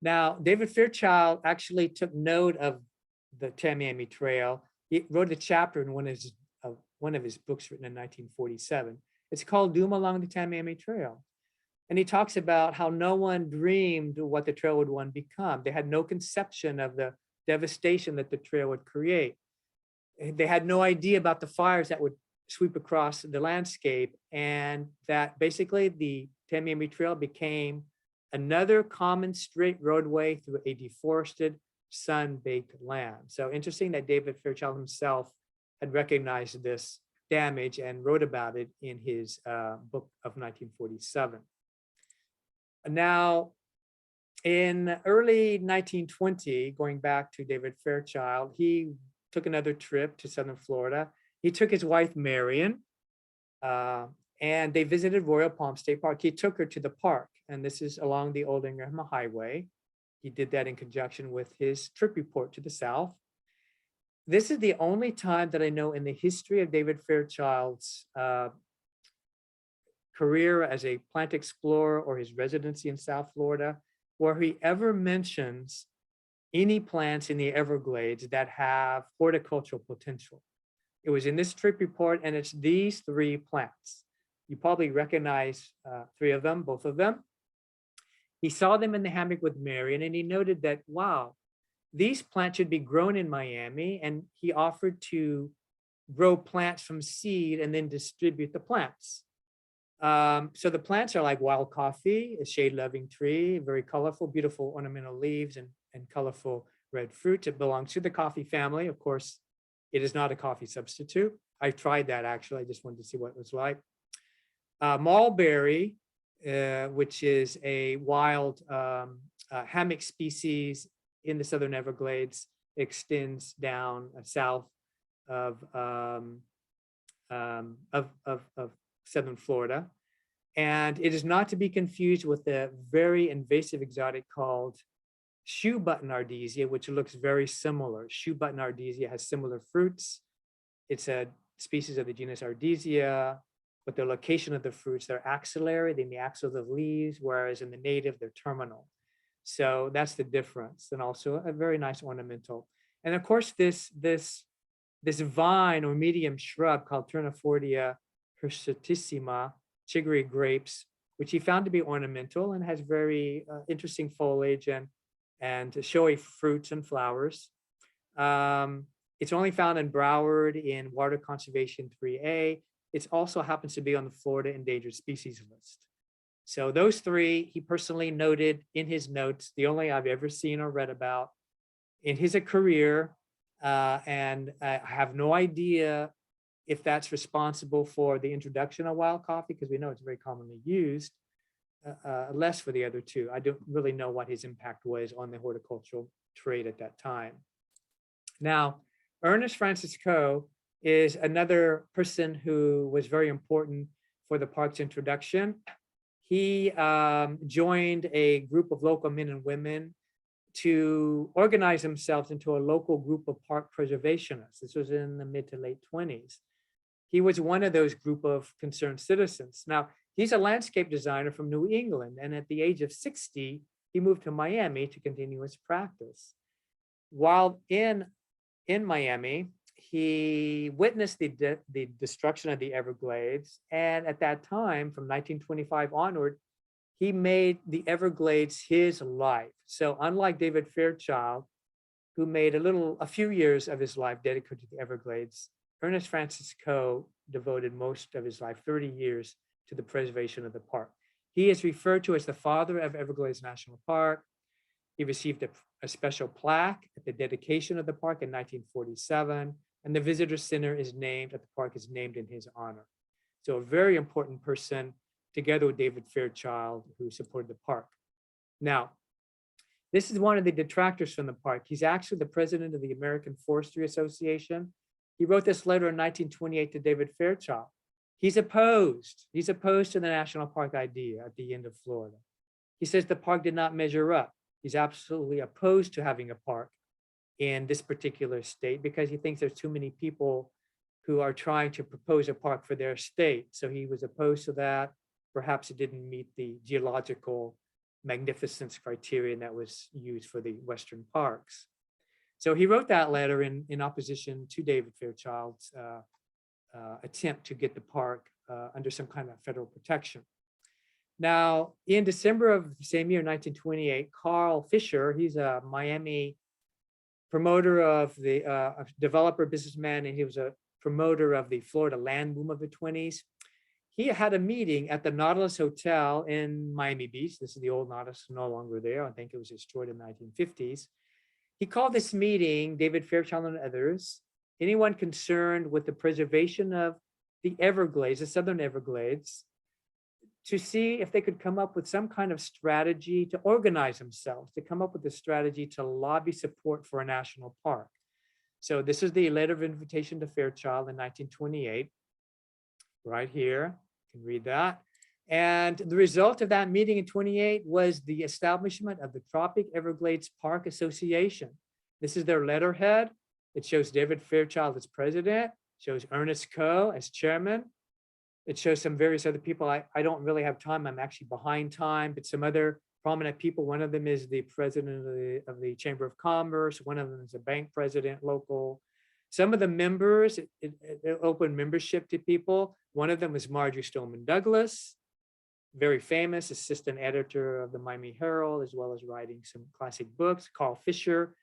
Now, David Fairchild actually took note of the Tamiami Trail. He wrote a chapter in one of his books written in 1947. It's called Doom Along the Tamiami Trail. And he talks about how no one dreamed what the trail would one become. They had no conception of the devastation that the trail would create. They had no idea about the fires that would sweep across the landscape, and that basically the Tamiami Trail became another common straight roadway through a deforested, sun-baked land. So interesting that David Fairchild himself had recognized this damage and wrote about it in his book of 1947. Now, in early 1920, going back to David Fairchild, he took another trip to southern Florida. He took his wife, Marion, and they visited Royal Palm State Park. He took her to the park, and this is along the Old Ingraham Highway. He did that in conjunction with his trip report to the south. This is the only time that I know in the history of David Fairchild's career as a plant explorer or his residency in South Florida, where he ever mentions any plants in the Everglades that have horticultural potential. It was in this trip report, and it's these three plants. You probably recognize three of them, both of them. He saw them in the hammock with Marion, and he noted that, wow, these plants should be grown in Miami, and he offered to grow plants from seed and then distribute the plants. So the plants are like wild coffee, a shade-loving tree, very colorful, beautiful ornamental leaves and colorful red fruit. It belongs to the coffee family. Of course, it is not a coffee substitute. I tried that actually. I just wanted to see what it was like. Mulberry, which is a wild hammock species in the Southern Everglades, extends down south of Southern Florida. And it is not to be confused with the very invasive exotic called shoe button ardesia, which looks very similar. Shoe button ardesia has similar fruits. It's a species of the genus Ardesia, but the location of the fruits, they're axillary, they're in the axils of leaves, whereas in the native, they're terminal. So that's the difference. And also a very nice ornamental. And of course, this vine or medium shrub called Ternifordia hircutissima, chicory grapes, which he found to be ornamental and has very interesting foliage and showy fruits and flowers. It's only found in Broward in Water Conservation 3A. It also happens to be on the Florida Endangered Species list. So those three, he personally noted in his notes, the only I've ever seen or read about in his career. And I have no idea if that's responsible for the introduction of wild coffee, because we know it's very commonly used, less for the other two. I don't really know what his impact was on the horticultural trade at that time. Now, Ernest Francis Coe is another person who was very important for the park's introduction. He joined a group of local men and women to organize themselves into a local group of park preservationists. This was in the mid to late 20s. He was one of those group of concerned citizens. Now, he's a landscape designer from New England, and at the age of 60, he moved to Miami to continue his practice. While in Miami, he witnessed the destruction of the Everglades, and at that time, from 1925 onward, he made the Everglades his life. So unlike David Fairchild, who made a few years of his life dedicated to the Everglades, Ernest Francis Coe devoted most of his life, 30 years, to the preservation of the park. He is referred to as the father of Everglades National Park. He received a special plaque at the dedication of the park in 1947, and the visitor center is named at the park is named in his honor. So a very important person, together with David Fairchild, who supported the park. Now, this is one of the detractors from the park. He's actually the president of the American Forestry Association. He wrote this letter in 1928 to David Fairchild. He's opposed to the national park idea at the end of Florida. He says the park did not measure up. He's absolutely opposed to having a park in this particular state because he thinks there's too many people who are trying to propose a park for their state. So he was opposed to that. Perhaps it didn't meet the geological magnificence criterion that was used for the Western parks. So he wrote that letter in opposition to David Fairchild's attempt to get the park under some kind of federal protection. Now, in December of the same year, 1928, Carl Fisher, he's a Miami promoter of the a developer, businessman, and he was a promoter of the Florida land boom of the 20s. He had a meeting at the Nautilus Hotel in Miami Beach. This is the old Nautilus, no longer there. I think it was destroyed in the 1950s. He called this meeting, David Fairchild and others, anyone concerned with the preservation of the Everglades, the Southern Everglades, to see if they could come up with some kind of strategy to organize themselves, to come up with a strategy to lobby support for a national park. So this is the letter of invitation to Fairchild in 1928, right here. You can read that. And the result of that meeting in 28 was the establishment of the Tropic Everglades Park Association. This is their letterhead. It shows David Fairchild as president, shows Ernest Coe as chairman. It shows some various other people. I don't really have time. I'm actually behind time, but some other prominent people. One of them is the president of the Chamber of Commerce. One of them is a bank president, local. Some of the members, it opened membership to people. One of them was Marjorie Stoneman Douglas, very famous assistant editor of the Miami Herald, as well as writing some classic books. Carl Fisher,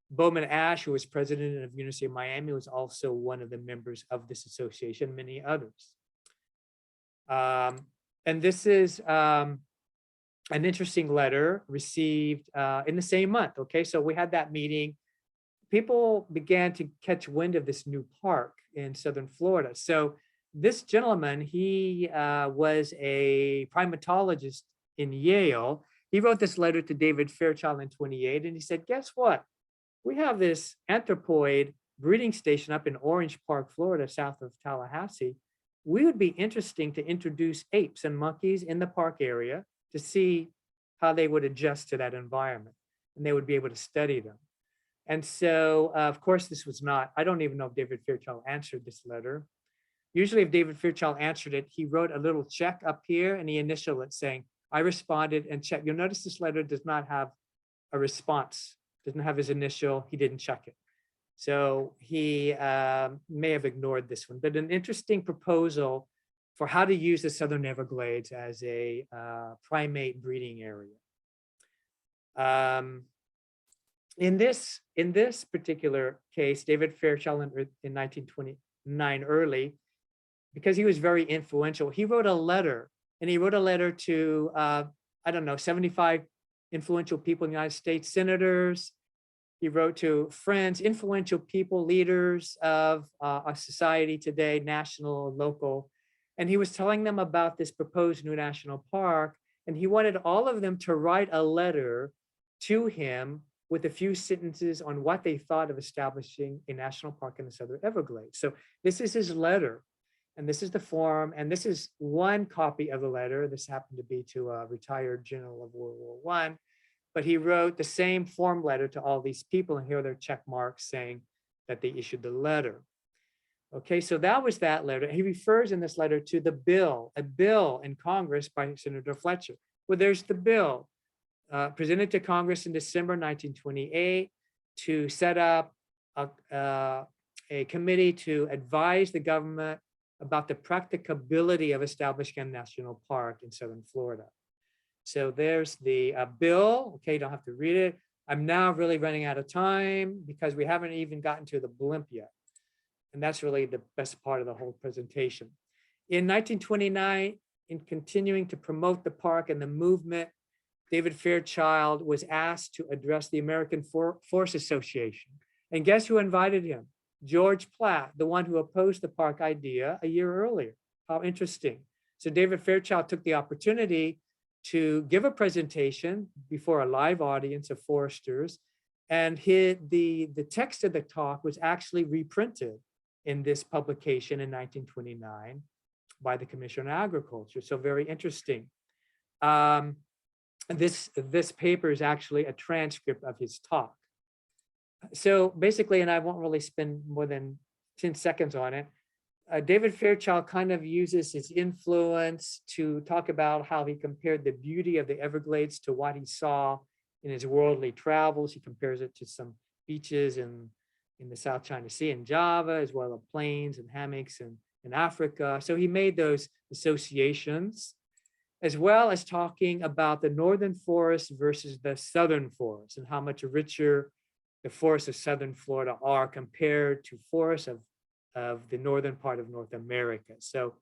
Bowman Ash, who was president of University of Miami, was also one of the members of this association, many others. And this is an interesting letter received in the same month. Okay, so we had that meeting. People began to catch wind of this new park in Southern Florida. So this gentleman, he was a primatologist in Yale. He wrote this letter to David Fairchild in 28, and he said, guess what? We have this anthropoid breeding station up in Orange Park, Florida, south of Tallahassee. We would be interesting to introduce apes and monkeys in the park area to see how they would adjust to that environment, and they would be able to study them. And so, of course, this was not, I don't even know if David Fairchild answered this letter. Usually if David Fairchild answered it, he wrote a little check up here and he initialed it saying, I responded and checked. You'll notice this letter does not have a response, doesn't have his initial, he didn't check it. So he may have ignored this one, but an interesting proposal for how to use the Southern Everglades as a primate breeding area. In this particular case, David Fairchild in 1929 early, because he was very influential, he wrote a letter, and he wrote a letter to, I don't know, 75 influential people in the United States, senators. He wrote to friends, influential people, leaders of our society today, national, local, and he was telling them about this proposed new national park, and he wanted all of them to write a letter to him with a few sentences on what they thought of establishing a national park in the Southern Everglades. So this is his letter, and this is the form, and this is one copy of the letter. This happened to be to a retired general of World War I, but he wrote the same form letter to all these people, and here are their check marks saying that they issued the letter. Okay, so that was that letter. He refers in this letter to the bill, a bill in Congress by Senator Fletcher. Well, there's the bill. Presented to Congress in December 1928 to set up a committee to advise the government about the practicability of establishing a national park in Southern Florida. So there's the bill. Okay, you don't have to read it. I'm now really running out of time because we haven't even gotten to the blimp yet. And that's really the best part of the whole presentation. In 1929, in continuing to promote the park and the movement, David Fairchild was asked to address the American Forest Association. And guess who invited him? George Platt, the one who opposed the park idea a year earlier. How interesting. So David Fairchild took the opportunity to give a presentation before a live audience of foresters, and the text of the talk was actually reprinted in this publication in 1929 by the Commission on Agriculture. So very interesting. This paper is actually a transcript of his talk. So basically, and I won't really spend more than 10 seconds on it, David Fairchild kind of uses his influence to talk about how he compared the beauty of the Everglades to what he saw in his worldly travels. He compares it to some beaches in the South China Sea and Java, as well as plains and hammocks in Africa. So he made those associations, as well as talking about the northern forest versus the southern forest and how much richer the forests of southern Florida are compared to forests of the northern part of North America. So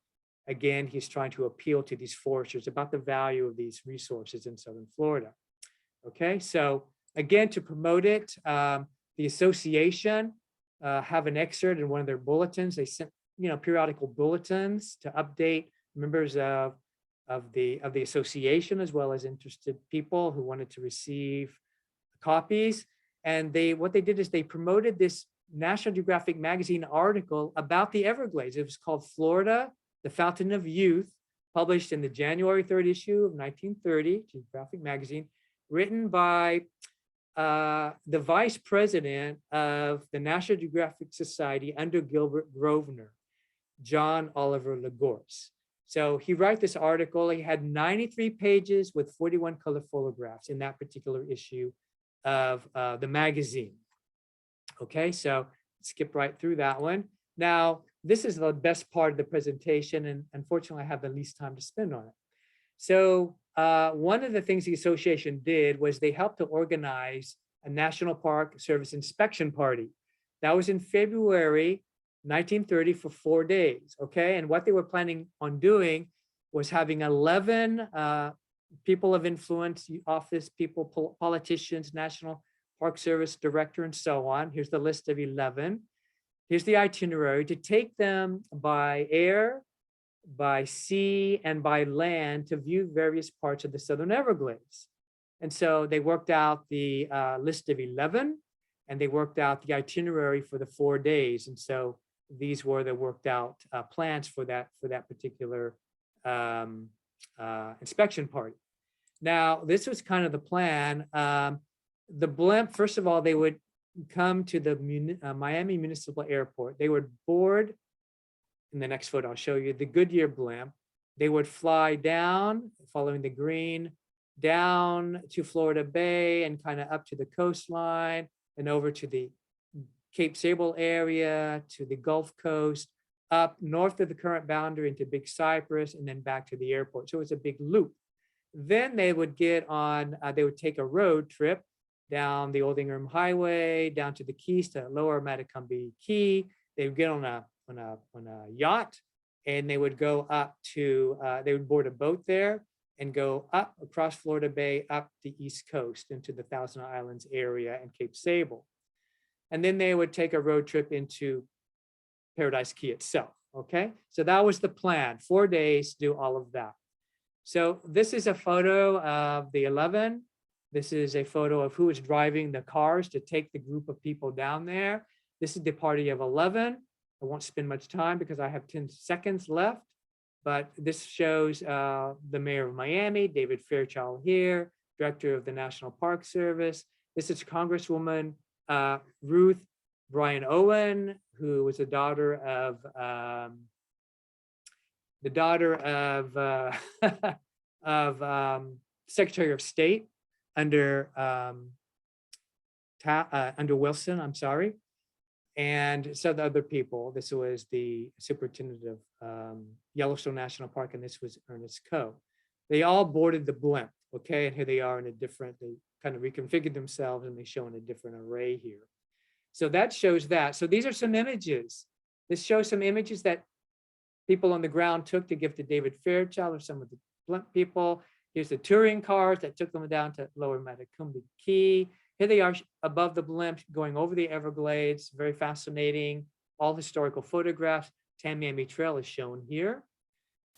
again, he's trying to appeal to these foresters about the value of these resources in southern Florida. Okay, so again, to promote it, the association have an excerpt in one of their bulletins. They sent, periodical bulletins to update members of the association, as well as interested people who wanted to receive copies. And what they did is they promoted this National Geographic magazine article about the Everglades. It was called Florida, the Fountain of Youth, published in the January 3rd issue of 1930, Geographic magazine, written by the vice president of the National Geographic Society under Gilbert Grosvenor, John Oliver LaGorce. So he wrote this article. He had 93 pages with 41 color photographs in that particular issue of the magazine. Okay, so skip right through that one. Now, this is the best part of the presentation, and unfortunately, I have the least time to spend on it. So one of the things the association did was they helped to organize a National Park Service inspection party. That was in February 1930 for 4 days, okay? And what they were planning on doing was having 11 people of influence, office people, politicians, National Park Service director, and so on. Here's the list of 11. Here's the itinerary to take them by air, by sea, and by land to view various parts of the Southern Everglades. And so they worked out the list of 11, and they worked out the itinerary for the 4 days. And so these were the worked out plans for that particular inspection party. Now, this was kind of the plan. The blimp, first of all, they would come to the Miami Municipal Airport. They would board, in the next photo I'll show you, the Goodyear blimp. They would fly down, following the green, down to Florida Bay and kind of up to the coastline and over to the Cape Sable area, to the Gulf Coast, up north of the current boundary into Big Cypress, and then back to the airport. So it's a big loop. Then they would get on, they would take a road trip down the Old Ingham Highway, down to the Keys, to Lower Matacumbe Key. They would get on a yacht, and they would go up to, they would board a boat there and go up across Florida Bay, up the East Coast into the Thousand Islands area and Cape Sable. And then they would take a road trip into Paradise Key itself, okay? So that was the plan, 4 days, do all of that. So this is a photo of the 11. This is a photo of who is driving the cars to take the group of people down there. This is the party of 11. I won't spend much time because I have 10 seconds left, but this shows the mayor of Miami, David Fairchild here, director of the National Park Service. This is Congresswoman Ruth Bryan Owen, who was the daughter of Secretary of State under Wilson, I'm sorry. And so the other people, this was the superintendent of Yellowstone National Park, and this was Ernest Coe. They all boarded the blimp, okay? And here they are in a different, they kind of reconfigured themselves, and they show in a different array here. So that shows that. So these are some images. This shows some images that people on the ground took to give to David Fairchild or some of the blimp people. Here's the touring cars that took them down to Lower Matacumbe Key. Here they are above the blimp going over the Everglades. Very fascinating. all historical photographs. Tamiami Trail is shown here.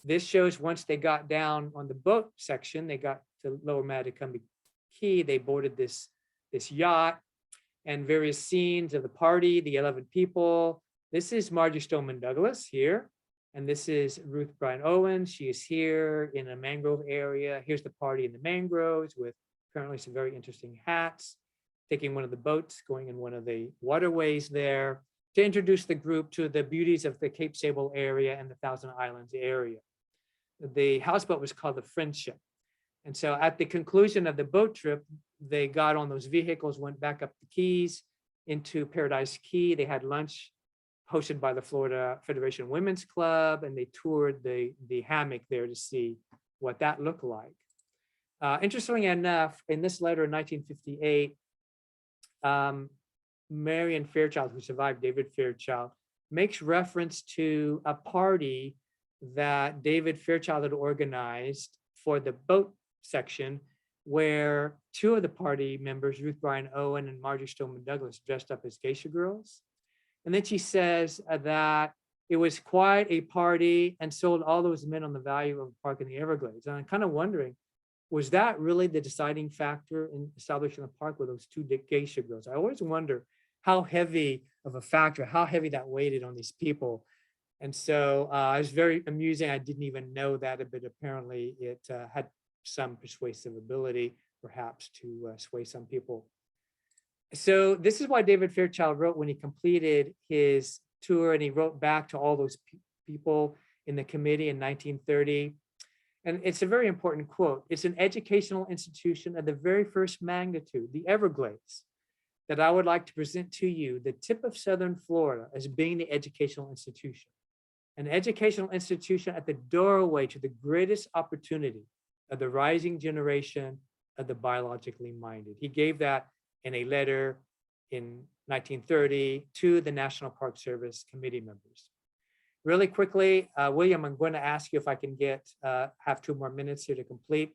This shows once they got down on the boat section, they got to Lower Matecumbe Key, they boarded this yacht, and various scenes of the party, the 11 people. This is Marjorie Stoneman Douglas here, and this is Ruth Bryan Owen. She is here in a mangrove area. Here's the party in the mangroves with currently some very interesting hats, taking one of the boats, going in one of the waterways there to introduce the group to the beauties of the Cape Sable area and the Thousand Islands area. The houseboat was called the Friendship. And so at the conclusion of the boat trip, they got on those vehicles, went back up the Keys into Paradise Key. They had lunch hosted by the Florida Federation Women's Club, and they toured the hammock there to see what that looked like. Interestingly enough, in this letter in 1958, Marion Fairchild, who survived David Fairchild, makes reference to a party that David Fairchild had organized for the boat section, where two of the party members, Ruth Bryan Owen and Marjorie Stoneman Douglas, dressed up as geisha girls. And then she says that it was quite a party and sold all those men on the value of a park in the Everglades. And I'm kind of wondering, was that really the deciding factor in establishing the park with those two geisha girls? I always wonder how heavy of a factor, how heavy that weighted on these people. And so it was very amusing. I didn't even know that, but apparently it had some persuasive ability, perhaps, to sway some people. So this is why David Fairchild wrote when he completed his tour, and he wrote back to all those people in the committee in 1930. And it's a very important quote. It's an educational institution of the very first magnitude, the Everglades, that I would like to present to you the tip of Southern Florida as being the educational institution. An educational institution at the doorway to the greatest opportunity of the rising generation of the biologically minded. He gave that in a letter in 1930 to the National Park Service committee members. Really quickly, William, I'm going to ask you if I can have 2 more minutes here to complete.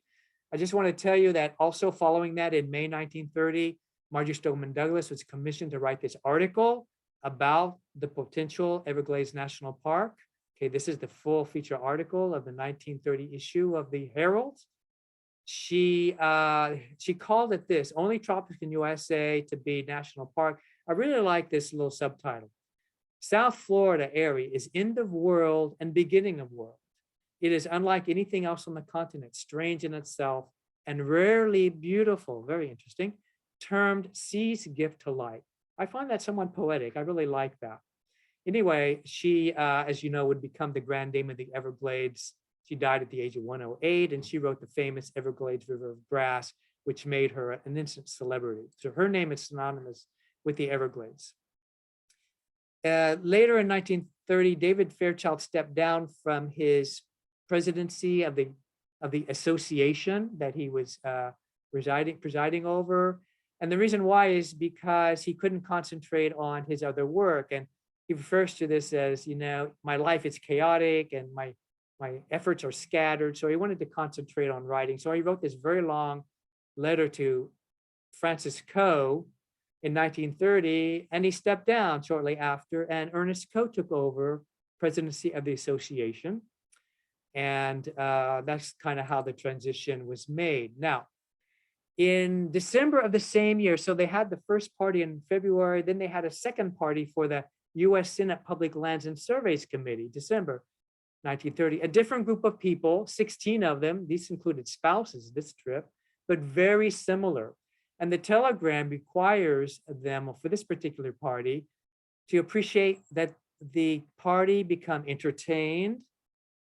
I just want to tell you that also following that in May 1930, Marjorie Stoneman Douglas was commissioned to write this article about the potential Everglades National Park. Okay, this is the full feature article of the 1930 issue of the Herald. She called it this: only tropic in USA to be national park. I really like this little subtitle. South Florida area is end of world and beginning of world. It is unlike anything else on the continent, strange in itself and rarely beautiful, very interesting, termed sea's gift to light. I find that somewhat poetic. I really like that. Anyway, she, as you know, would become the Grand Dame of the Everglades. She died at the age of 108, and she wrote the famous Everglades River of Grass, which made her an instant celebrity. So her name is synonymous with the Everglades. Later in 1930, David Fairchild stepped down from his presidency of the association that he was presiding over. And the reason why is because he couldn't concentrate on his other work. And he refers to this as, you know, my life is chaotic and my efforts are scattered. So he wanted to concentrate on writing. So he wrote this very long letter to Francis Coe in 1930, and he stepped down shortly after, and Ernest Coe took over presidency of the association. And that's kind of how the transition was made. Now, in December of the same year, so they had the first party in February, then they had a second party for the U.S. Senate Public Lands and Surveys Committee, December 1930. A different group of people, 16 of them, these included spouses this trip, but very similar. And the telegram requires them, for this particular party, to appreciate that the party become entertained,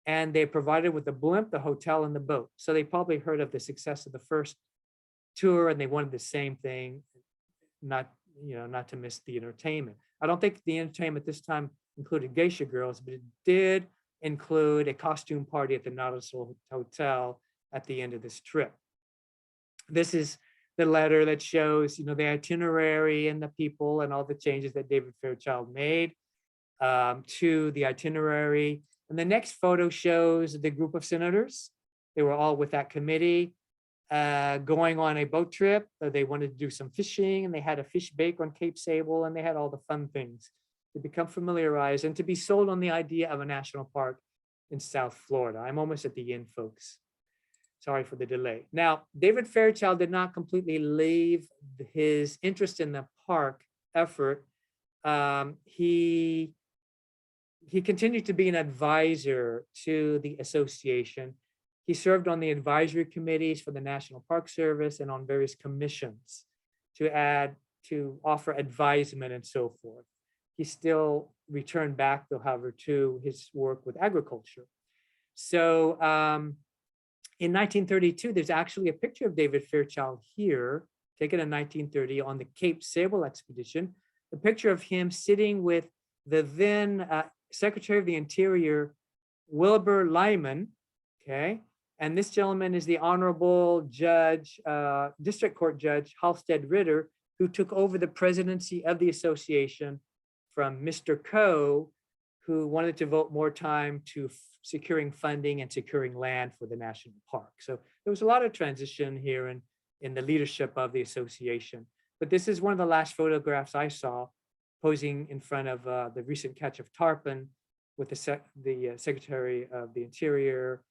and they provided with the blimp, the hotel, and the boat. So they probably heard of the success of the first tour, and they wanted the same thing, not to miss the entertainment. I don't think the entertainment this time included geisha girls, but it did include a costume party at the Nautilus Hotel at the end of this trip. This is the letter that shows, the itinerary and the people and all the changes that David Fairchild made to the itinerary. And the next photo shows the group of senators. They were all with that committee going on a boat trip. They wanted to do some fishing, and they had a fish bake on Cape Sable, and they had all the fun things to become familiarized and to be sold on the idea of a national park in South Florida. I'm almost at the end, folks. Sorry for the delay. Now, David Fairchild did not completely leave his interest in the park effort. He continued to be an advisor to the association. He served on the advisory committees for the National Park Service and on various commissions to offer advisement and so forth. He still returned back, though, however, to his work with agriculture. So in 1932, there's actually a picture of David Fairchild here, taken in 1930 on the Cape Sable expedition, a picture of him sitting with the then Secretary of the Interior, Wilbur Lyman, okay? And this gentleman is the Honorable Judge, District Court Judge Halstead Ritter, who took over the presidency of the association from Mr. Coe, who wanted to devote more time to securing funding and securing land for the national park. So there was a lot of transition here in the leadership of the association. But this is one of the last photographs I saw, posing in front of the recent catch of tarpon with the Secretary of the Interior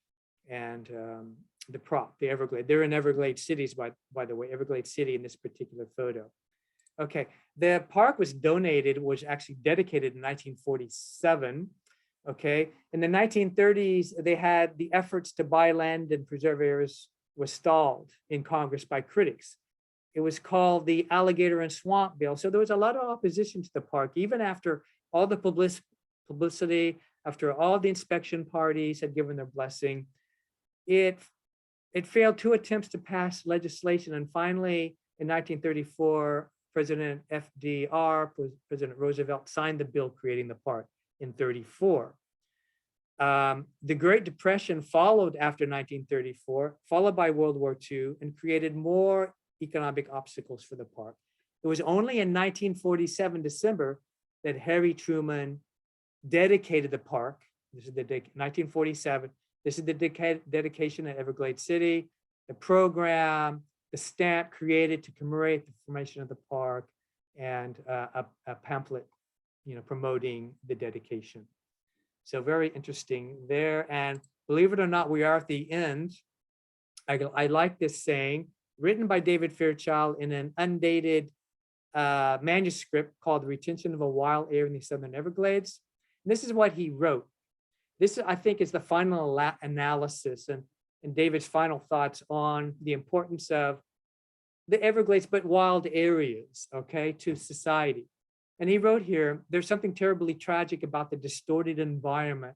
and the Everglades. They're in Everglades cities, by the way, Everglades City in this particular photo. Okay, the park was actually dedicated in 1947. Okay, in the 1930s, they had the efforts to buy land and preserve areas was stalled in Congress by critics. It was called the Alligator and Swamp Bill. So there was a lot of opposition to the park, even after all the publicity, after all the inspection parties had given their blessing. It failed 2 attempts to pass legislation. And finally, in 1934, President FDR, President Roosevelt signed the bill creating the park in 34. The Great Depression followed after 1934, followed by World War II, and created more economic obstacles for the park. It was only in 1947, December, that Harry Truman dedicated the park. This is the 1947. This is the dedication at Everglades City, the program, the stamp created to commemorate the formation of the park, and a pamphlet, promoting the dedication. So very interesting there. And believe it or not, we are at the end. I like this saying, written by David Fairchild in an undated manuscript called The Retention of a Wild Area in the Southern Everglades. And this is what he wrote. This, I think, is the final analysis and David's final thoughts on the importance of the Everglades, but wild areas, okay, to society. And he wrote here, there's something terribly tragic about the distorted environment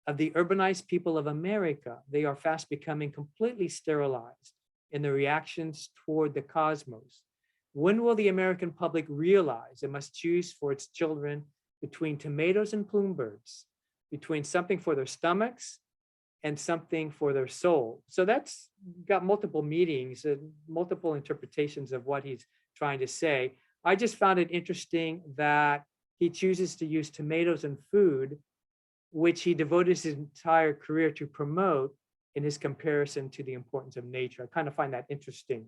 of the urbanized people of America. They are fast becoming completely sterilized in their reactions toward the cosmos. When will the American public realize it must choose for its children between tomatoes and plume birds, between something for their stomachs and something for their soul? So that's got multiple meanings and multiple interpretations of what he's trying to say. I just found it interesting that he chooses to use tomatoes and food, which he devoted his entire career to promote, in his comparison to the importance of nature. I kind of find that interesting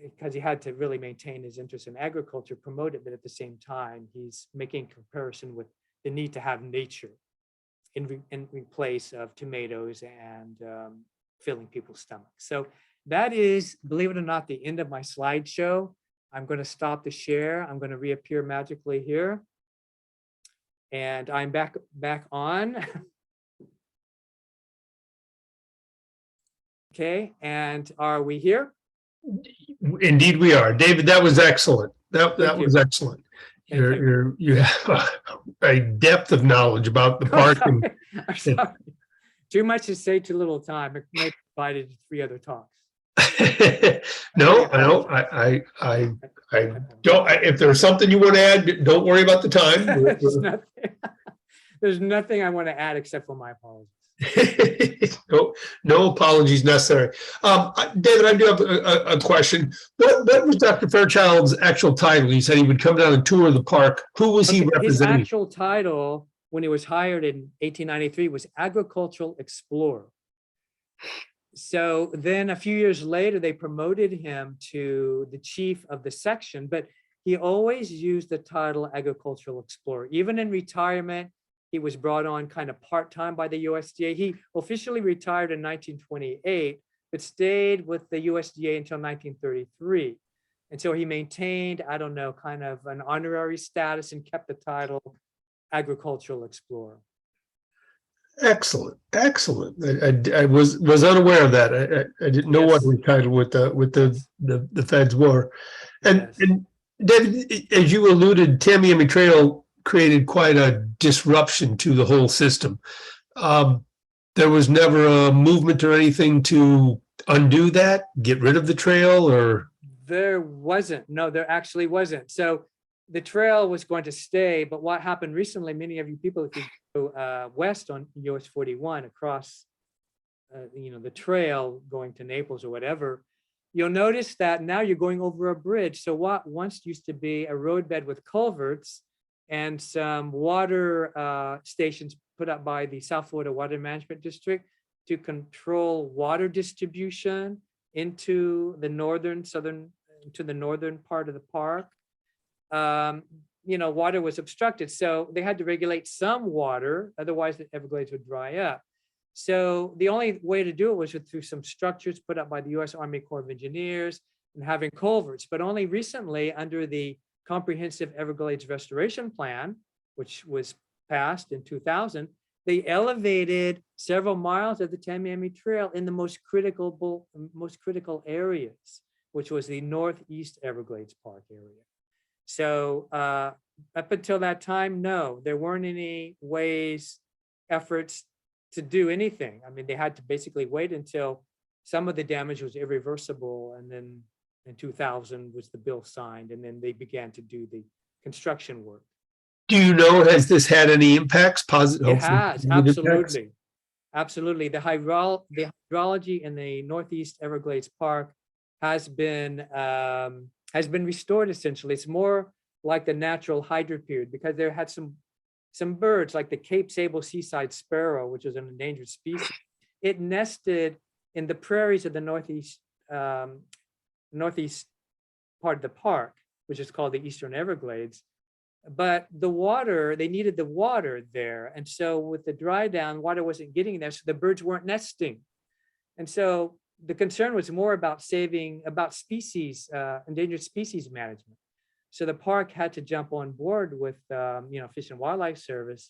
because he had to really maintain his interest in agriculture, promote it, but at the same time, he's making a comparison with the need to have nature in place of tomatoes and filling people's stomachs. So that is, believe it or not, the end of my slideshow. I'm going to stop the share. I'm going to reappear magically here. And I'm back on. Okay, and are we here? Indeed we are. David, that was excellent. That you. was excellent. Thank you. You have a depth of knowledge about the park. I'm sorry. Too much to say, too little time. It may be divided into 3 other talks. No, I don't. If there's something you want to add, don't worry about the time. There's nothing I want to add except for my apologies. No apologies necessary. David, I do have a question. What was Dr. Fairchild's actual title? He said he would come down and tour the park. Who was he representing? His actual title, when he was hired in 1893, was Agricultural Explorer. So then a few years later, they promoted him to the chief of the section. But he always used the title agricultural explorer. Even in retirement, he was brought on kind of part-time by the USDA. He officially retired in 1928, but stayed with the USDA until 1933. And so he maintained, I don't know, kind of an honorary status and kept the title agricultural explorer. Excellent, excellent. I was unaware of that. I didn't know what Yes. his title with the feds were. Yes. And David, as you alluded, Tamiami Trail created quite a disruption to the whole system. There was never a movement or anything to undo that, get rid of the trail, or There wasn't. No, there actually wasn't. So the trail was going to stay, but what happened recently, many of you people, if you go west on US 41 across, the trail going to Naples or whatever, you'll notice that now you're going over a bridge. So what once used to be a roadbed with culverts and some water stations put up by the South Florida Water Management District to control water distribution into the northern part of the park. Water was obstructed, so they had to regulate some water, otherwise the Everglades would dry up. So the only way to do it was through some structures put up by the U.S. Army Corps of Engineers and having culverts. But only recently, under the Comprehensive Everglades Restoration Plan, which was passed in 2000, they elevated several miles of the Tamiami Trail in the most critical areas, which was the Northeast Everglades Park area. So up until that time, no, there weren't any efforts to do anything. I mean, they had to basically wait until some of the damage was irreversible. And then in 2000 was the bill signed, and then they began to do the construction work. do you know, has this had any impacts, positive? It has, absolutely. Absolutely. The hydrology in the Northeast Everglades Park has been restored essentially. It's more like the natural hydro period, because there had some birds like the Cape Sable seaside sparrow, which is an endangered species. It nested in the prairies of the northeast part of the park, which is called the Eastern Everglades. But they needed the water there. And so with the dry down, water wasn't getting there, so the birds weren't nesting. And so the concern was more about species, endangered species management. So the park had to jump on board with, Fish and Wildlife Service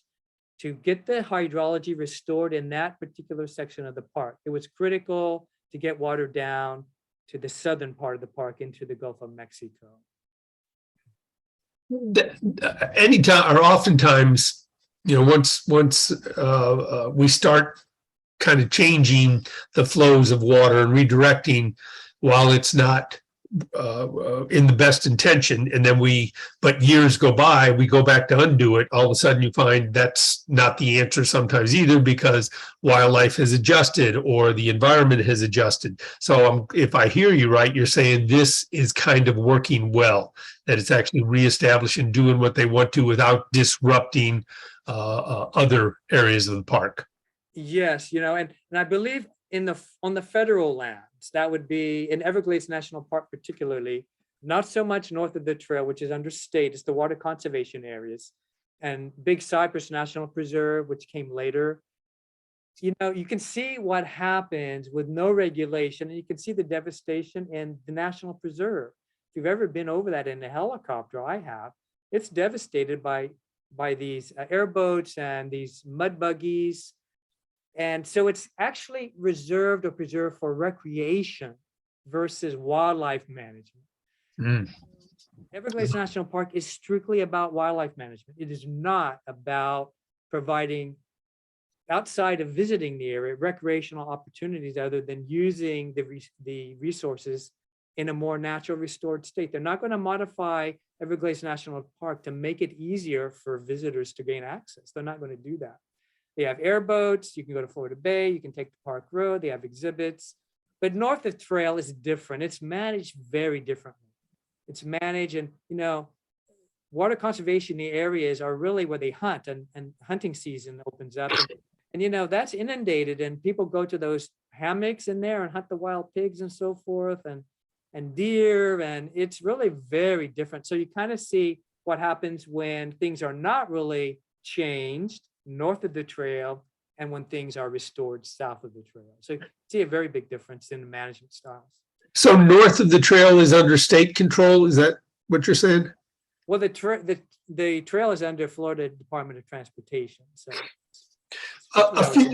to get the hydrology restored in that particular section of the park. It was critical to get water down to the southern part of the park into the Gulf of Mexico. Anytime or oftentimes, once we start kind of changing the flows of water and redirecting, while it's not in the best intention, and then but years go by, we go back to undo it, all of a sudden you find that's not the answer sometimes either, because wildlife has adjusted or the environment has adjusted. So if I hear you right, you're saying this is kind of working well, that it's actually reestablishing, doing what they want to without disrupting other areas of the park. Yes, and I believe on the federal lands, that would be in Everglades National Park particularly, not so much north of the trail, which is under state, it's the water conservation areas, and Big Cypress National Preserve, which came later. You can see what happens with no regulation, and you can see the devastation in the National Preserve. If you've ever been over that in a helicopter, I have, it's devastated by these airboats and these mud buggies. And so it's actually reserved or preserved for recreation versus wildlife management. Mm. Everglades National Park is strictly about wildlife management. It is not about providing, outside of visiting the area, recreational opportunities other than using the resources in a more natural restored state. They're not going to modify Everglades National Park to make it easier for visitors to gain access. They're not going to do that. They have airboats. You can go to Florida Bay. You can take the park road. They have exhibits. But north of trail is different. It's managed very differently. It's managed, and water conservation areas are really where they hunt, and hunting season opens up. And that's inundated, and people go to those hammocks in there and hunt the wild pigs and so forth. And and deer, and it's really very different. So you kind of see what happens when things are not really changed north of the trail and when things are restored south of the trail. So you see a very big difference in the management styles. So north of the trail is under state control. Is that what you're saying? Well, the trail is under Florida Department of Transportation. So A few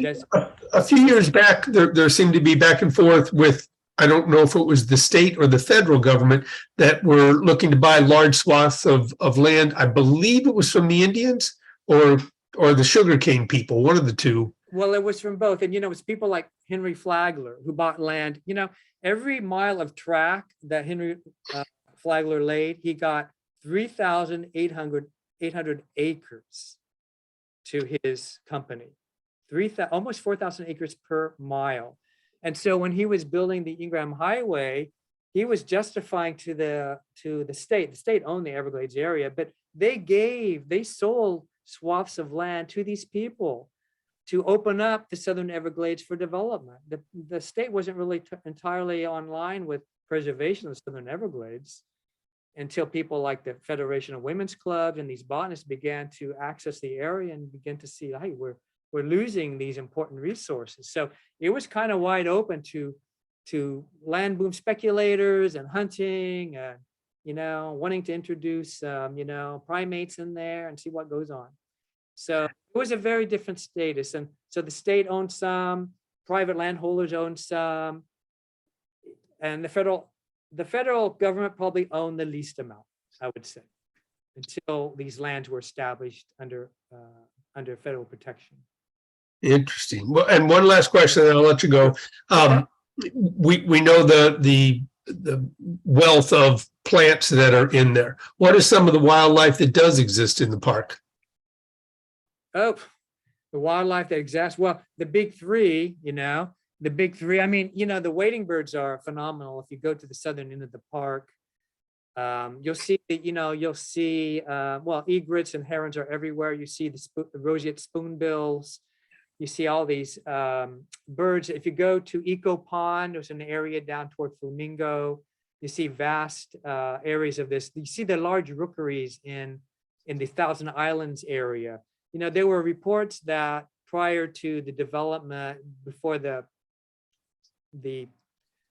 years back, there seemed to be back and forth with, I don't know if it was the state or the federal government that were looking to buy large swaths of land. I believe it was from the Indians or the sugarcane people, one of the two. Well, it was from both. And, it's people like Henry Flagler who bought land. Every mile of track that Henry Flagler laid, he got 3,800 acres to his company. Almost 4,000 acres per mile. And so when he was building the Ingraham Highway, he was justifying to the state. The state owned the Everglades area, but they sold swaths of land to these people to open up the Southern Everglades for development. The state wasn't really entirely online with preservation of the Southern Everglades until people like the Federation of Women's Clubs and these botanists began to access the area and begin to see, hey, we're losing these important resources. So it was kind of wide open to land boom speculators and hunting and, wanting to introduce, primates in there and see what goes on. So it was a very different status. And so the state owned some, private landholders owned some, and the federal government probably owned the least amount, I would say, until these lands were established under federal protection. Interesting. Well, and one last question, and I'll let you go. We know the wealth of plants that are in there. What is some of the wildlife that does exist in the park? Oh, the wildlife that exists. Well, the big three, I mean, the wading birds are phenomenal. If you go to the southern end of the park, you'll see, egrets and herons are everywhere. You see the roseate spoonbills. You see all these birds. If you go to Eco Pond, there's an area down toward Flamingo. You see vast areas of this. You see the large rookeries in the Thousand Islands area. There were reports that prior to the development, before the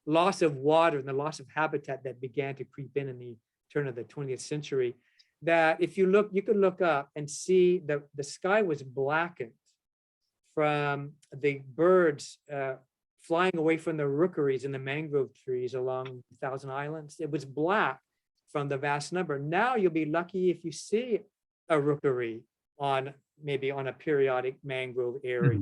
loss of water and the loss of habitat that began to creep in the turn of the 20th century, that if you look, you could look up and see that the sky was blackened from the birds flying away from the rookeries and the mangrove trees along Thousand Islands. It was black from the vast number. Now you'll be lucky if you see a rookery maybe on a periodic mangrove area.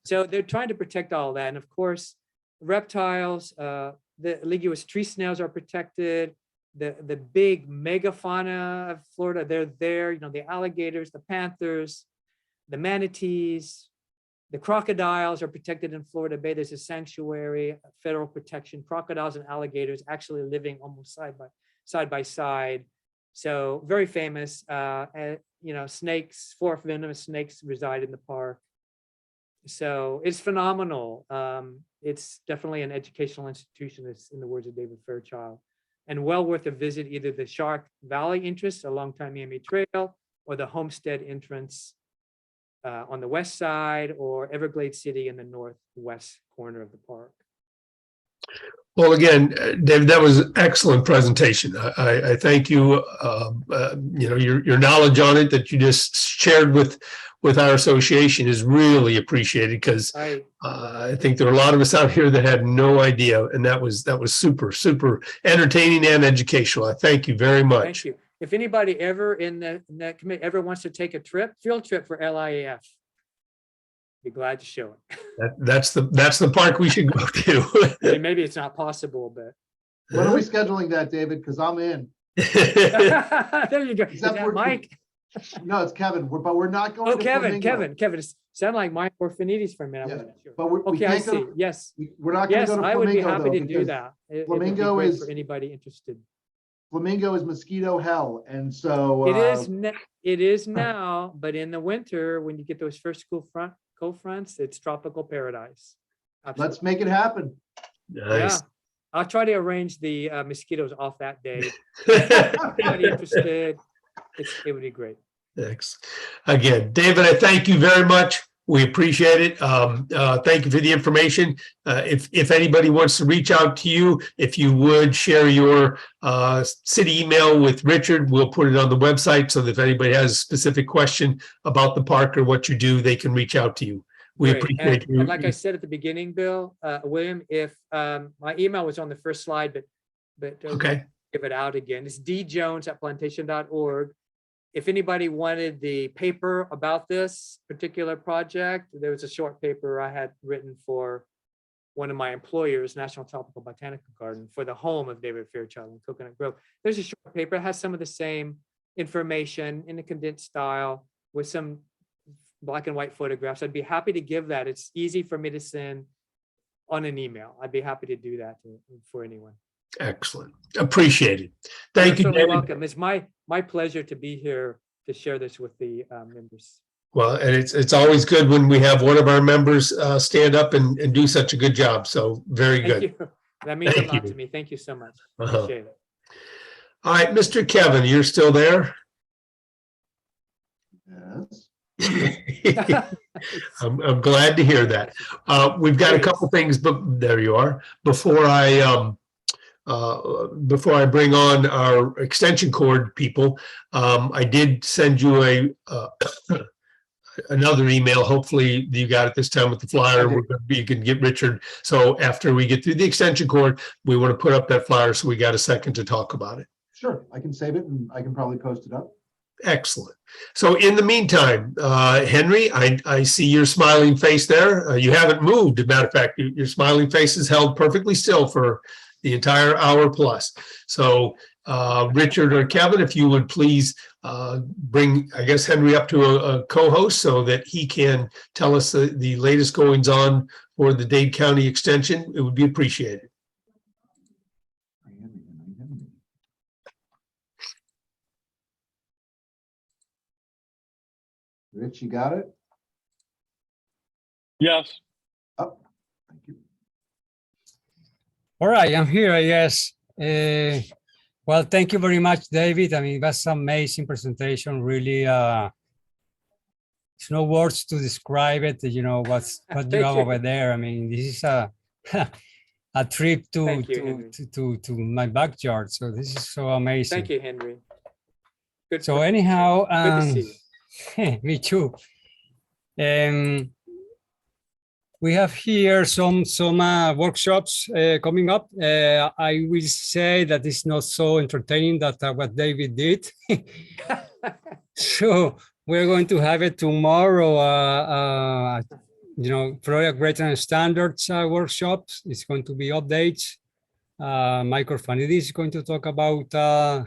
So they're trying to protect all that. And of course, reptiles, the ligulous tree snails are protected. The big megafauna of Florida, they're there. The alligators, the panthers, the manatees, the crocodiles are protected in Florida Bay. There's a sanctuary, federal protection. Crocodiles and alligators actually living almost side by side. So very famous. Snakes, 4 venomous snakes reside in the park. So it's phenomenal. It's definitely an educational institution, it's in the words of David Fairchild, and well worth a visit, either the Shark Valley entrance along Tamiami Trail or the Homestead entrance on the west side, or Everglades City in the northwest corner of the park. Well, again, David, that was an excellent presentation. I thank you. Your knowledge on it that you just shared with our association is really appreciated, because I think there are a lot of us out here that had no idea, and that was super, super entertaining and educational. I thank you very much. Thank you. If anybody ever in the committee ever wants to take a field trip for LIAF, be glad to show it. That's the park we should go to. Maybe it's not possible, but When are we scheduling that, David? Because I'm in. there you go. Is Except that Mike? No, it's Kevin. But we're not going. Oh, to Kevin. Flamingo. It sounded like Mike Orphanides for a minute. I Yeah, wasn't sure. But we Okay, I can't go see. to- Yes. We're not going Yes, to go to I would be Flamingo, happy though, to do because that. It would be Flamingo great is- for anybody interested. Flamingo is mosquito hell, and so It is now, but in the winter, when you get those first cold fronts, it's tropical paradise. Absolutely. let's make it happen. Nice. I'll try to arrange the mosquitoes off that day. Anybody interested, it would be great. Thanks. Again, David, I thank you very much. We appreciate it. Thank you for the information. If anybody wants to reach out to you, if you would share your city email with Richard, we'll put it on the website so that if anybody has a specific question about the park or what you do, they can reach out to you. We Great. appreciate And you. like I said at the beginning, Bill, William, if my email was on the first slide, but Okay. give it out again. It's djones@plantation.org. If anybody wanted the paper about this particular project, there was a short paper I had written for one of my employers, National Tropical Botanical Garden, for the home of David Fairchild in Coconut Grove. There's a short paper, it has some of the same information in a condensed style with some black and white photographs. I'd be happy to give that. It's easy for me to send on an email. I'd be happy to do that for anyone. Excellent. Appreciate it. Thank you, You're certainly David. welcome. It's my pleasure to be here to share this with the members. Well, and it's always good when we have one of our members stand up and do such a good job. So very Thank good. you. That means a Thank lot you. to me. Thank you so much. Uh-huh. Appreciate it. All right, Mr. Kevin, you're still there? Yes. I'm glad to hear that. We've got a couple things, but there you are. Before I bring on our extension cord people, I did send you another email. Hopefully you got it this time with the flyer. You can get Richard. So after we get through the extension cord, we want to put up that flyer. So we got a second to talk about it. Sure, I can save it and I can probably post it up. Excellent. So in the meantime, Henry, I see your smiling face there. You haven't moved. As a matter of fact, your smiling face is held perfectly still for the entire hour plus. So Richard or Kevin, if you would please bring, I guess, Henry up to a co-host so that he can tell us the latest goings on for the Dade County extension, it would be appreciated. Rich, you got it? Yes. Oh, thank you. All right, I'm here, I guess. Well, thank you very much, David. I mean, that's an amazing presentation. Really, there's no words to describe it. You know, what you have over there. I mean, this is a a trip to my backyard. So this is so amazing. Thank you, Henry. Good. So anyhow, good to see you. me too. We have here some workshops coming up. I will say that it's not so entertaining that what David did. So we're going to have it tomorrow. You know, Florida Greater Standards workshops. It's going to be updates. Michael Fanidis is going to talk about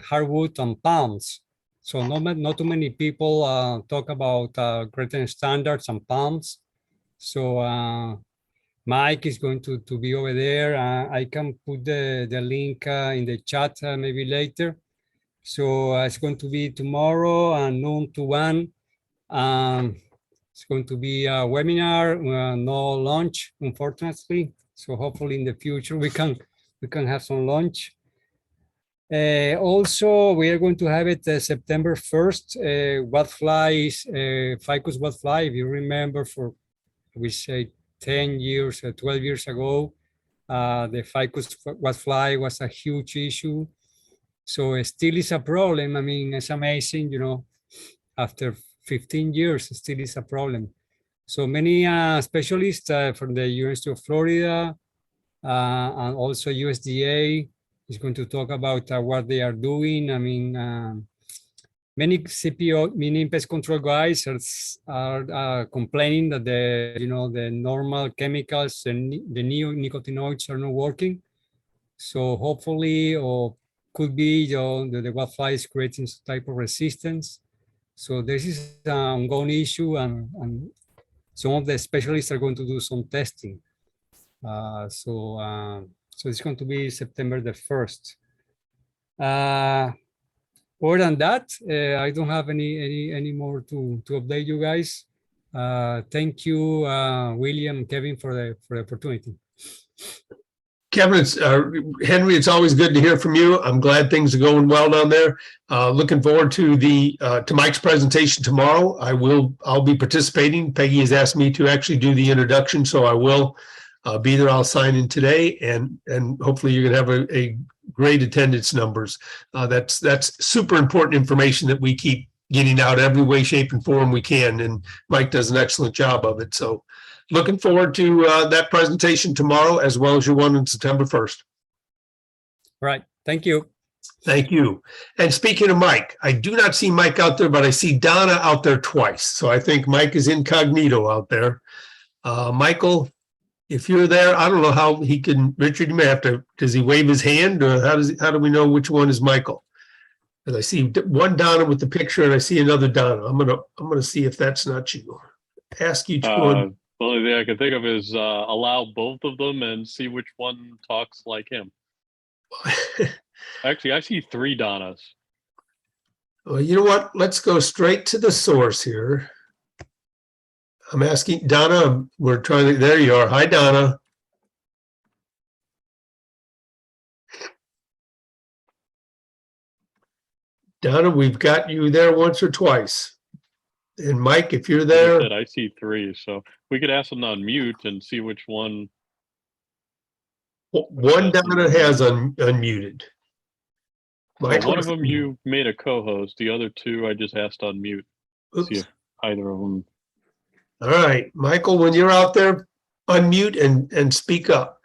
hardwood and palms. So not too many people talk about Greater Standards and palms. So Mike is going to be over there. I can put the link in the chat maybe later. So it's going to be tomorrow noon to 1. It's going to be a webinar, no lunch, unfortunately. So hopefully in the future we can have some lunch. Also, we are going to have it September 1st. Ficus Whitefly, if you remember, we say 10 years, 12 years ago, the ficus whitefly was a huge issue. So it still is a problem. I mean, it's amazing, you know, after 15 years, it still is a problem. So many specialists from the University of Florida and also USDA is going to talk about what they are doing. I mean, many CPO, mini pest control guys are complaining that the normal chemicals and the neonicotinoids are not working. So hopefully, or could be, the whitefly is creating some type of resistance. So this is an ongoing issue, and some of the specialists are going to do some testing. So it's going to be September the 1st. Other than that, I don't have any more to update you guys. Thank you, William, Kevin, for the opportunity. Kevin, Henry, it's always good to hear from you. I'm glad things are going well down there. Looking forward to to Mike's presentation tomorrow. I'll be participating. Peggy has asked me to actually do the introduction, so I will be there. I'll sign in today, and hopefully you're going to have a great attendance numbers. That's super important information that we keep getting out every way, shape, and form we can, and Mike does an excellent job of it. So looking forward to that presentation tomorrow, as well as your one on September 1st. Right. Thank you. Thank you. And speaking of Mike, I do not see Mike out there, but I see Donna out there twice. So I think Mike is incognito out there. Michael, if you're there, I don't know how he can, Richard, you may have to, does he wave his hand, or how do we know which one is Michael? Because I see one Donna with the picture and I see another Donna. I'm gonna see if that's not you. Ask each one. The only thing I can think of is allow both of them and see which one talks like him. Actually, I see 3 Donnas. Well, you know what? Let's go straight to the source here. I'm asking Donna, we're trying to, there you are. Hi, Donna. Donna, we've got you there once or twice. And Mike, if you're Like I there. said, I see 3, so we could ask them to unmute and see which one. One Donna has unmuted. Well, Michael, one of them you made a co-host. The other 2 I just asked to unmute. See oops. if either of them. All right, Michael, when you're out there, unmute and speak up.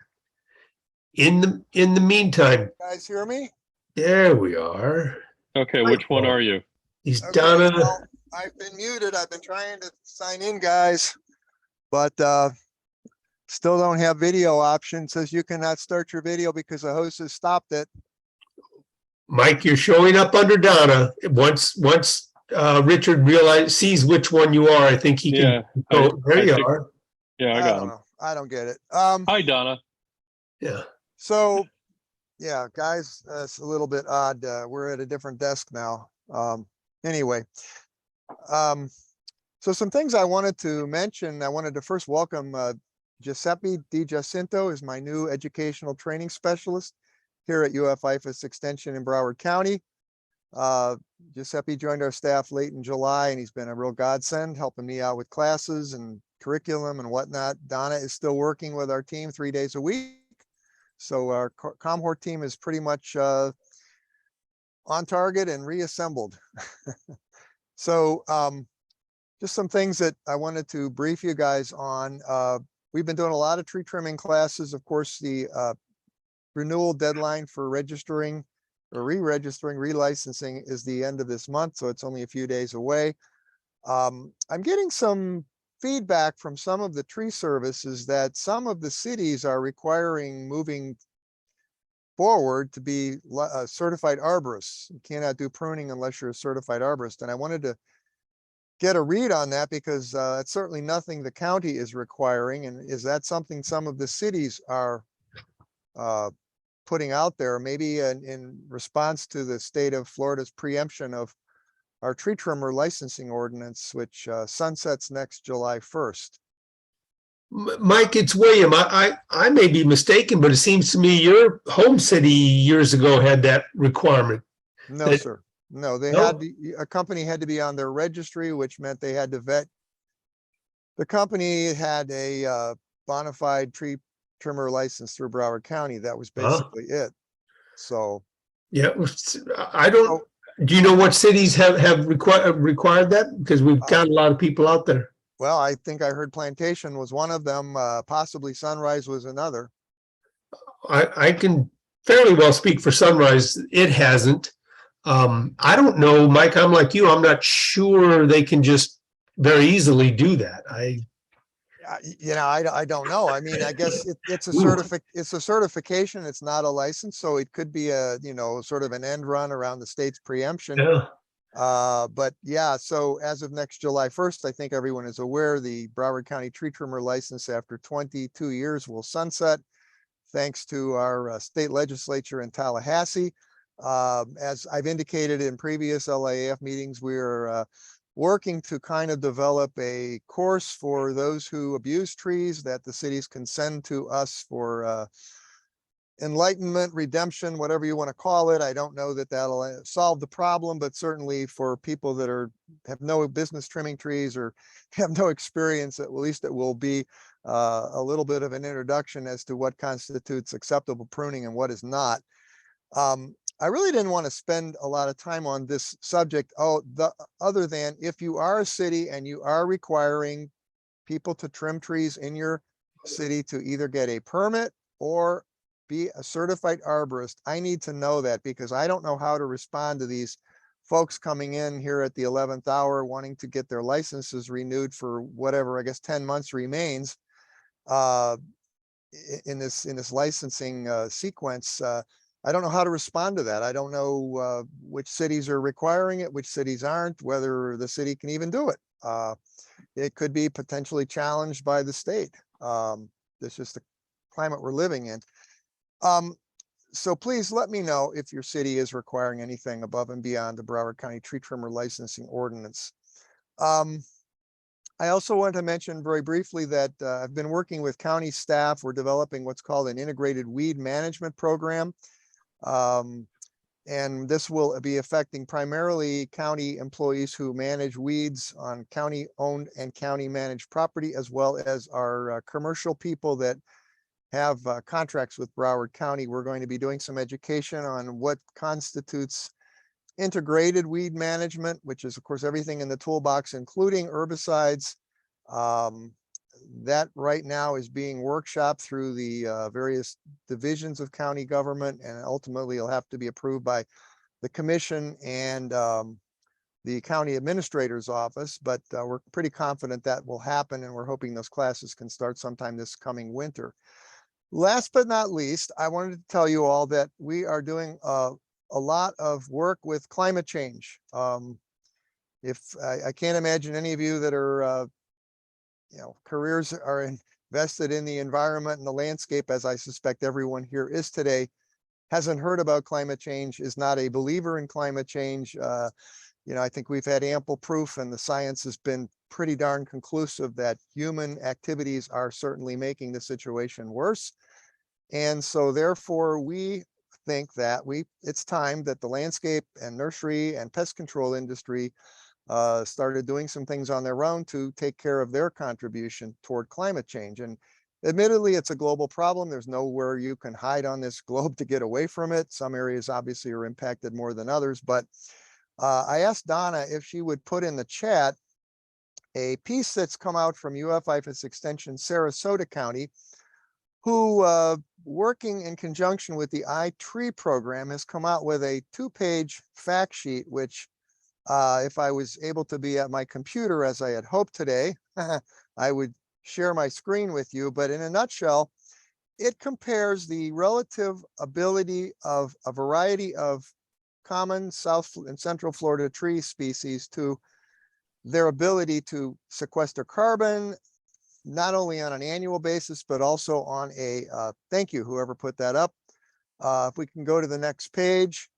In the meantime, Guys hear me? there we are. Okay, which one are you? He's Okay, Donna. well, I've been muted. I've been trying to sign in, guys. But still don't have video option. Says you cannot start your video because the host has stopped it. Mike, you're showing up under Donna. Once Richard sees which one you are, I think he can. Yeah, There I you think- are. Yeah, I I got don't him. know. I don't get it. Hi, Donna. Yeah. So yeah, guys, it's a little bit odd. We're at a different desk now. Anyway, so some things I wanted to mention. I wanted to first welcome Giuseppe Di Jacinto is my new educational training specialist here at UF-IFAS Extension in Broward County. Giuseppe joined our staff late in July, and he's been a real godsend, helping me out with classes and curriculum and whatnot. Donna is still working with our team 3 days a week. So our ComHort team is pretty much on target and reassembled. So just some things that I wanted to brief you guys on. We've been doing a lot of tree trimming classes. Of course, the renewal deadline for registering or re-registering, relicensing is the end of this month, so it's only a few days away. I'm getting some feedback from some of the tree services that some of the cities are requiring moving forward to be certified arborists. You cannot do pruning unless you're a certified arborist. And I wanted to get a read on that because it's certainly nothing the county is requiring. And is that something some of the cities are putting out there, maybe in response to the state of Florida's preemption of our tree trimmer licensing ordinance, which sunsets next July 1st. Mike, it's William. I may be mistaken, but it seems to me your home city years ago had that requirement. No, sir. No, they No? had a company had to be on their registry, which meant they had to vet. The company had a bona fide tree trimmer license through Broward County. That was basically it. So Yeah, I don't. Do you know what cities have required that? Because we've got a lot of people out there. well, I think I heard Plantation was one of them, possibly Sunrise was another. I can fairly well speak for Sunrise. It hasn't. I don't know, Mike. I'm like you. I'm not sure they can just very easily do that. You know, I don't know. I mean, I guess it's a certification. It's not a license, so it could be a, you know, sort of an end run around the state's preemption. Yeah. But yeah, so as of next July 1st, I think everyone is aware the Broward County tree trimmer license after 22 years will sunset, thanks to our state legislature in Tallahassee. As I've indicated in previous LIAF meetings, we're working to kind of develop a course for those who abuse trees that the cities can send to us for enlightenment, redemption, whatever you want to call it. I don't know that that'll solve the problem, but certainly for people that have no business trimming trees or have no experience, at least it will be a little bit of an introduction as to what constitutes acceptable pruning and what is not. I really didn't want to spend a lot of time on this subject. Other than if you are a city and you are requiring people to trim trees in your city to either get a permit or be a certified arborist, I need to know that because I don't know how to respond to these folks coming in here at the 11th hour wanting to get their licenses renewed for whatever, I guess 10 months remains in this licensing sequence. I don't know how to respond to that. I don't know which cities are requiring it, which cities aren't, whether the city can even do it. It could be potentially challenged by the state. This is just the climate we're living in. So please let me know if your city is requiring anything above and beyond the Broward County Tree Trimmer Licensing Ordinance. I also want to mention very briefly that I've been working with county staff. We're developing what's called an integrated weed management program. And this will be affecting primarily county employees who manage weeds on county-owned and county-managed property, as well as our commercial people that have contracts with Broward County. We're going to be doing some education on what constitutes integrated weed management, which is, of course, everything in the toolbox, including herbicides. That right now is being workshopped through the various divisions of county government, and ultimately it'll have to be approved by the commission and the county administrator's office. But we're pretty confident that will happen, and we're hoping those classes can start sometime this coming winter. Last but not least, I wanted to tell you all that we are doing a lot of work with climate change. If I can't imagine any of you that are careers are invested in the environment and the landscape, as I suspect everyone here is today, hasn't heard about climate change, is not a believer in climate change. I think we've had ample proof, and the science has been pretty darn conclusive that human activities are certainly making the situation worse. And so therefore we think that it's time that the landscape and nursery and pest control industry started doing some things on their own to take care of their contribution toward climate change. And admittedly, it's a global problem. There's nowhere you can hide on this globe to get away from it. Some areas obviously are impacted more than others, but I asked Donna if she would put in the chat a piece that's come out from UF-IFAS Extension Sarasota County, who working in conjunction with the iTree program has come out with a 2-page fact sheet, which if I was able to be at my computer as I had hoped today, I would share my screen with you. But in a nutshell, it compares the relative ability of a variety of common South and Central Florida tree species to their ability to sequester carbon, not only on an annual basis, but also on a, thank you, whoever put that up. If we can go to the next page.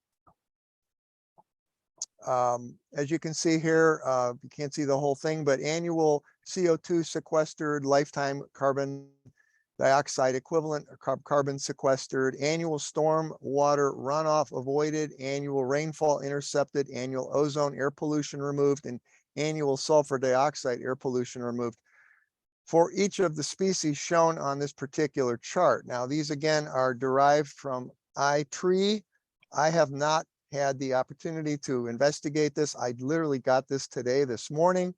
As you can see here, you can't see the whole thing, but annual CO2 sequestered, lifetime carbon dioxide equivalent, carbon sequestered, annual storm water runoff avoided, annual rainfall intercepted, annual ozone air pollution removed, and annual sulfur dioxide air pollution removed for each of the species shown on this particular chart. Now, these again are derived from iTree. I have not had the opportunity to investigate this. I literally got this today, this morning,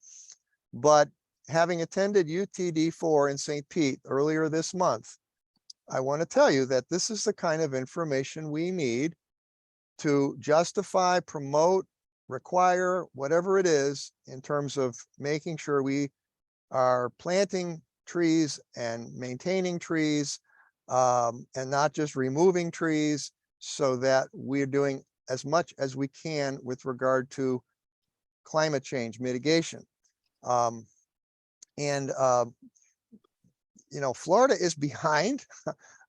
but having attended UTD4 in St. Pete earlier this month, I want to tell you that this is the kind of information we need to justify, promote, require, whatever it is, in terms of making sure we are planting trees and maintaining trees, and not just removing trees, so that we're doing as much as we can with regard to climate change mitigation. Florida is behind.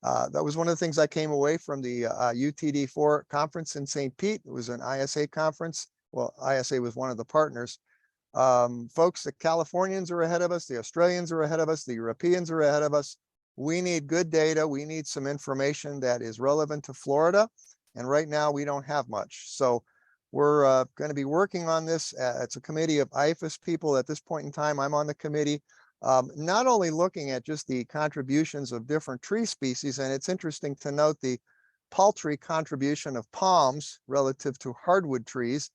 That was one of the things I came away from the UTD4 conference in St. Pete. It was an ISA conference. Well, ISA was one of the partners. Folks, the Californians are ahead of us, the Australians are ahead of us, the Europeans are ahead of us. We need good data. We need some information that is relevant to Florida. And right now we don't have much. So we're going to be working on this. It's a committee of IFAS people at this point in time. I'm on the committee, not only looking at just the contributions of different tree species, and it's interesting to note the paltry contribution of palms relative to hardwood trees.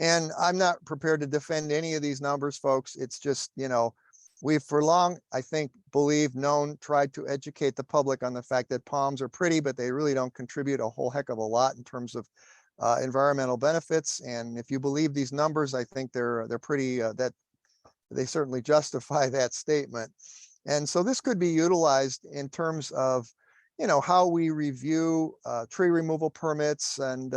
And I'm not prepared to defend any of these numbers, folks. It's just, you know, we've for long, I think, tried to educate the public on the fact that palms are pretty, but they really don't contribute a whole heck of a lot in terms of environmental benefits. And if you believe these numbers, I think they're pretty, that they certainly justify that statement. And so this could be utilized in terms of, you know, how we review tree removal permits and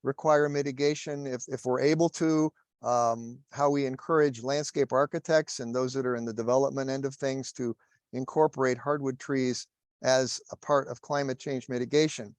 require mitigation if we're able to, how we encourage landscape architects and those that are in the development end of things to incorporate hardwood trees as a part of climate change mitigation.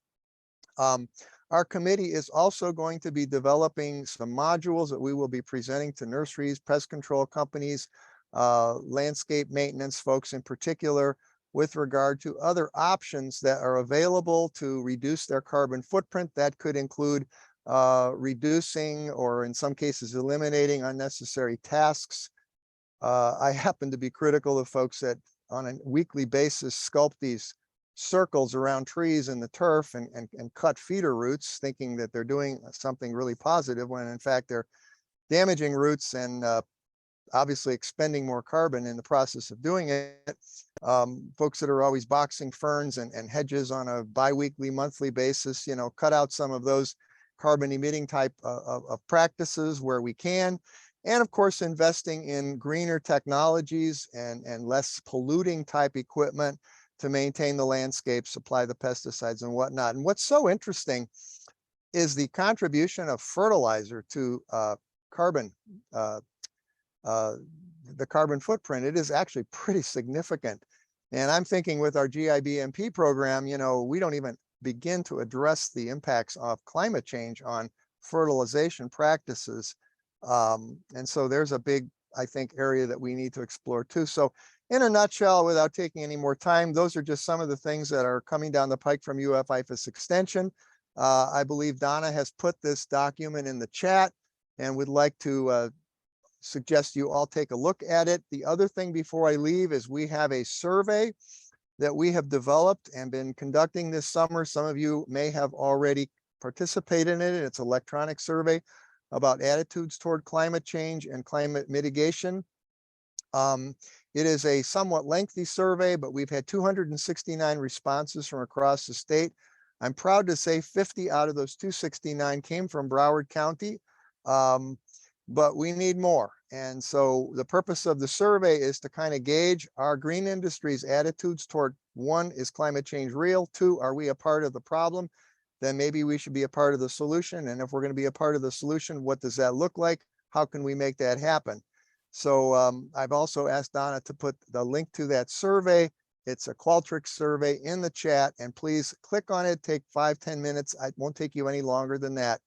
Our committee is also going to be developing some modules that we will be presenting to nurseries, pest control companies, landscape maintenance folks in particular, with regard to other options that are available to reduce their carbon footprint. That could include reducing, or in some cases eliminating, unnecessary tasks. I happen to be critical of folks that on a weekly basis sculpt these circles around trees in the turf and cut feeder roots, thinking that they're doing something really positive when in fact they're damaging roots and obviously expending more carbon in the process of doing it. Folks that are always boxing ferns and hedges on a bi-weekly, monthly basis, you know, cut out some of those carbon emitting type of practices where we can. And of course, investing in greener technologies and less polluting type equipment to maintain the landscape, supply the pesticides and whatnot. And what's so interesting is the contribution of fertilizer to carbon, the carbon footprint. It is actually pretty significant. And I'm thinking with our GIBMP program, you know, we don't even begin to address the impacts of climate change on fertilization practices. And so there's a big, I think, area that we need to explore too. So in a nutshell, without taking any more time, those are just some of the things that are coming down the pike from UF-IFAS Extension. I believe Donna has put this document in the chat and would like to suggest you all take a look at it. The other thing before I leave is we have a survey that we have developed and been conducting this summer. Some of you may have already participated in it. It's an electronic survey about attitudes toward climate change and climate mitigation. It is a somewhat lengthy survey, but we've had 269 responses from across the state. I'm proud to say 50 out of those 269 came from Broward County, but we need more. And so the purpose of the survey is to kind of gauge our green industry's attitudes toward, one, is climate change real? Two, are we a part of the problem? Then maybe we should be a part of the solution. And if we're going to be a part of the solution, what does that look like? How can we make that happen? So I've also asked Donna to put the link to that survey. It's a Qualtrics survey in the chat, and please click on it. Take 5-10 minutes. It won't take you any longer than that.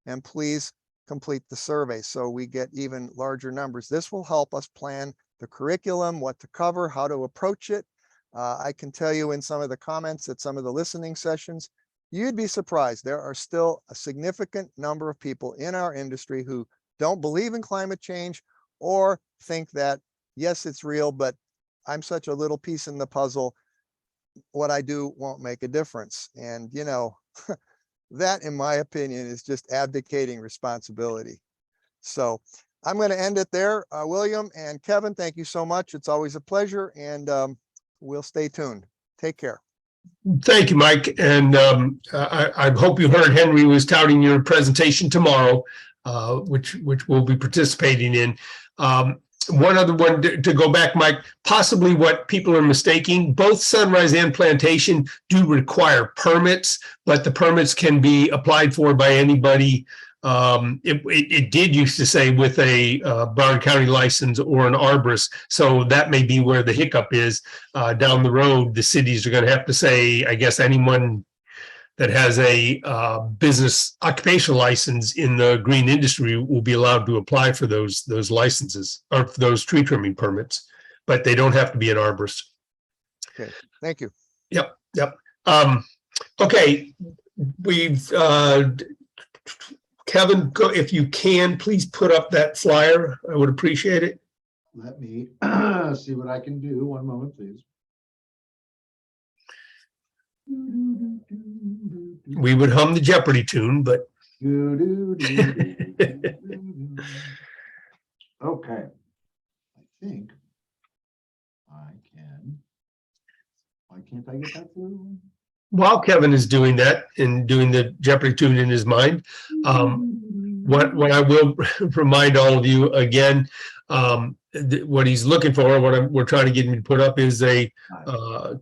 And please complete the survey so we get even larger numbers. This will help us plan the curriculum, what to cover, how to approach it. I can tell you in some of the comments at some of the listening sessions, you'd be surprised. There are still a significant number of people in our industry who don't believe in climate change or think that, yes, it's real, but I'm such a little piece in the puzzle. What I do won't make a difference. And, you know, that, in my opinion, is just abdicating responsibility. So I'm going to end it there. William and Kevin, thank you so much. It's always a pleasure, and we'll stay tuned. Take care. Thank you, Mike. And I hope you heard Henry was touting your presentation tomorrow, which we'll be participating in. One other one to go back, Mike, possibly what people are mistaking, both Sunrise and Plantation do require permits, but the permits can be applied for by anybody. It did used to say with a Broward County license or an arborist. So that may be where the hiccup is. Down the road, the cities are going to have to say, I guess, anyone that has a business occupational license in the green industry will be allowed to apply for those licenses or for those tree trimming permits, but they don't have to be an arborist. Okay, thank you. Yep. Okay, we've, Kevin, if you can, please put up that flyer. I would appreciate it. Let me see what I can do. One moment, please. We would hum the Jeopardy tune, but Okay. I think I can. Why can't I get that through? while Kevin is doing that and doing the Jeopardy tune in his mind, what I will remind all of you again, what he's looking for, we're trying to get him to put up is a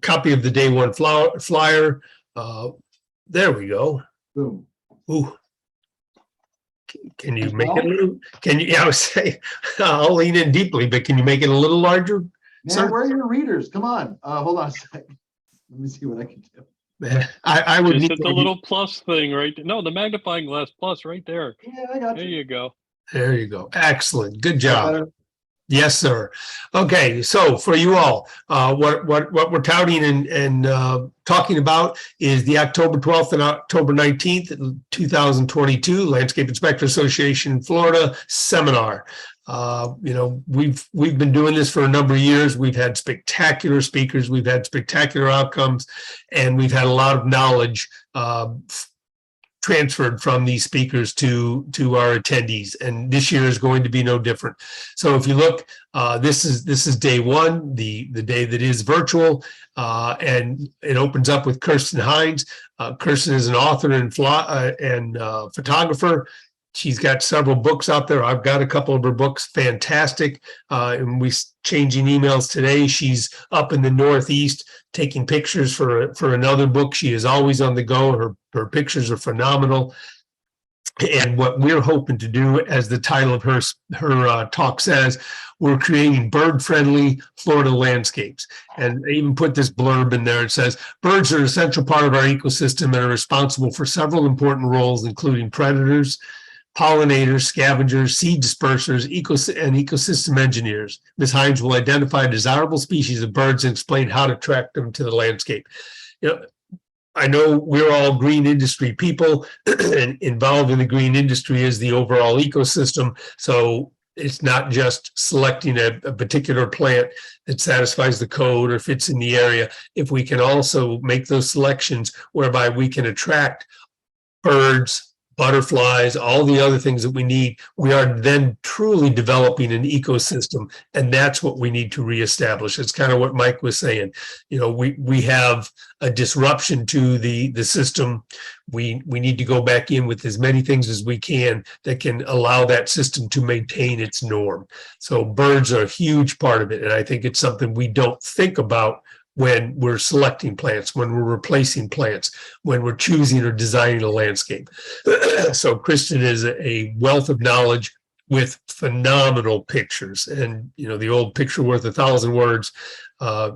copy of the day one flyer. There we go. Boom. Ooh. Can you As make it a well? little, can you, yeah, I would say, I'll lean in deeply, but can you make it a little larger? Man, Sir? where are your readers? Come on. Hold on a second. Let me see what I can do. I would Just need hit the little plus thing right there. No, the magnifying glass plus right there. Yeah, I got There you. you go. There you go. Excellent. Good Is that job. better? Yes, sir. Okay, so for you all, what we're touting and talking about is the October 12th and October 19th, 2022 Landscape Inspector Association in Florida seminar. You know, we've been doing this for a number of years. We've had spectacular speakers, we've had spectacular outcomes, and we've had a lot of knowledge transferred from these speakers to our attendees, and this year is going to be no different. So if you look, this is day one, the day that is virtual, and it opens up with Kirsten Hines. Kirsten is an author and photographer. She's got several books out there. I've got a couple of her books, fantastic. And we changing emails today. She's up in the Northeast taking pictures for another book. She is always on the go. Her pictures are phenomenal. And what we're hoping to do, as the title of her talk says, we're creating bird-friendly Florida landscapes. And I even put this blurb in there. It says, birds are an essential part of our ecosystem and are responsible for several important roles, including predators, pollinators, scavengers, seed dispersers, and ecosystem engineers. Ms. Hines will identify desirable species of birds and explain how to attract them to the landscape. You know, I know we're all green industry people, and involved in the green industry is the overall ecosystem. So it's not just selecting a particular plant that satisfies the code or fits in the area. If we can also make those selections whereby we can attract birds, butterflies, all the other things that we need, we are then truly developing an ecosystem, and that's what we need to reestablish. It's kind of what Mike was saying. You know, we have a disruption to the system. We need to go back in with as many things as we can that can allow that system to maintain its norm. So birds are a huge part of it, and I think it's something we don't think about when we're selecting plants, when we're replacing plants, when we're choosing or designing a landscape. So Kristen is a wealth of knowledge with phenomenal pictures, and you know, the old picture worth 1,000 words.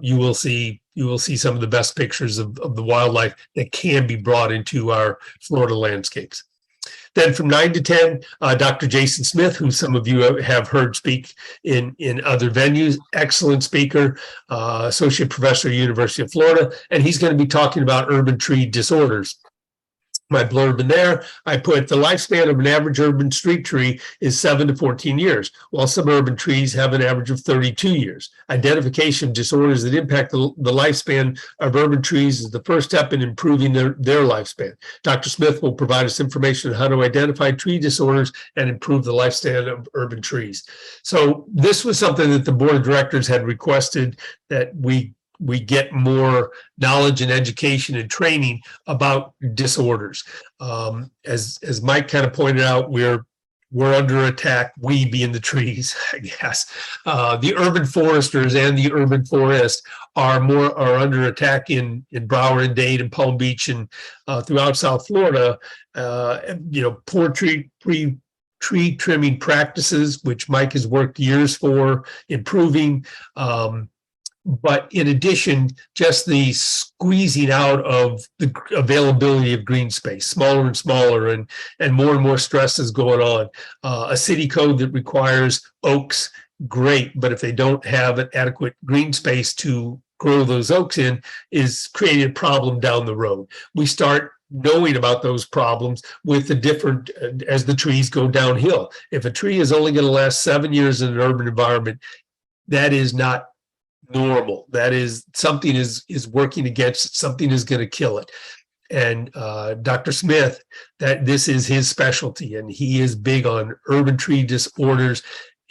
You will see some of the best pictures of the wildlife that can be brought into our Florida landscapes. Then from 9 to 10, Dr. Jason Smith, who some of you have heard speak in other venues, excellent speaker, associate professor at University of Florida, and he's going to be talking about urban tree disorders. My blurb in there, I put the lifespan of an average urban street tree is 7 to 14 years, while some urban trees have an average of 32 years. Identification of disorders that impact the lifespan of urban trees is the first step in improving their lifespan. Dr. Smith will provide us information on how to identify tree disorders and improve the lifespan of urban trees. So this was something that the board of directors had requested, that we get more knowledge and education and training about disorders. As Mike kind of pointed out, we're under attack, we being the trees, I guess. The urban foresters and the urban forest are under attack in Broward and Dade and Palm Beach and throughout South Florida. You know, poor tree trimming practices, which Mike has worked years for improving. But in addition, just the squeezing out of the availability of green space, smaller and smaller, and more stress is going on. A city code that requires oaks, great, but if they don't have an adequate green space to grow those oaks in is creating a problem down the road. We start knowing about those problems with the different, as the trees go downhill. If a tree is only going to last 7 years in an urban environment, that is not normal. That is, something is working against it. Something is going to kill it. And Dr. Smith, that this is his specialty, and he is big on urban tree disorders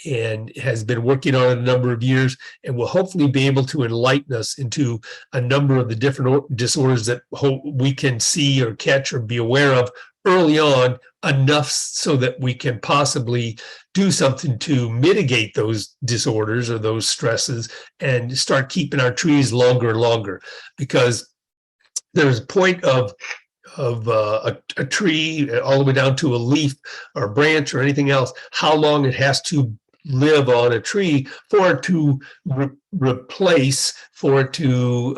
and has been working on it a number of years, and will hopefully be able to enlighten us into a number of the different disorders that we can see or catch or be aware of early on, enough so that we can possibly do something to mitigate those disorders or those stresses and start keeping our trees longer and longer. Because there's a point of a tree all the way down to a leaf or a branch or anything else, how long it has to live on a tree for it to replace, for it to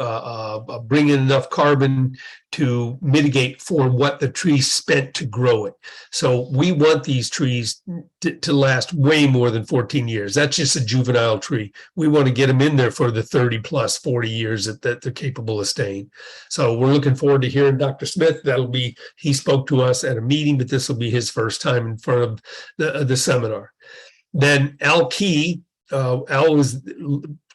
bring in enough carbon to mitigate for what the tree spent to grow it. So we want these trees to last way more than 14 years. That's just a juvenile tree. We want to get them in there for the 30 plus 40 years that they're capable of staying. So we're looking forward to hearing Dr. Smith. He spoke to us at a meeting, but this will be his first time in front of the seminar. Then Al Key, Al was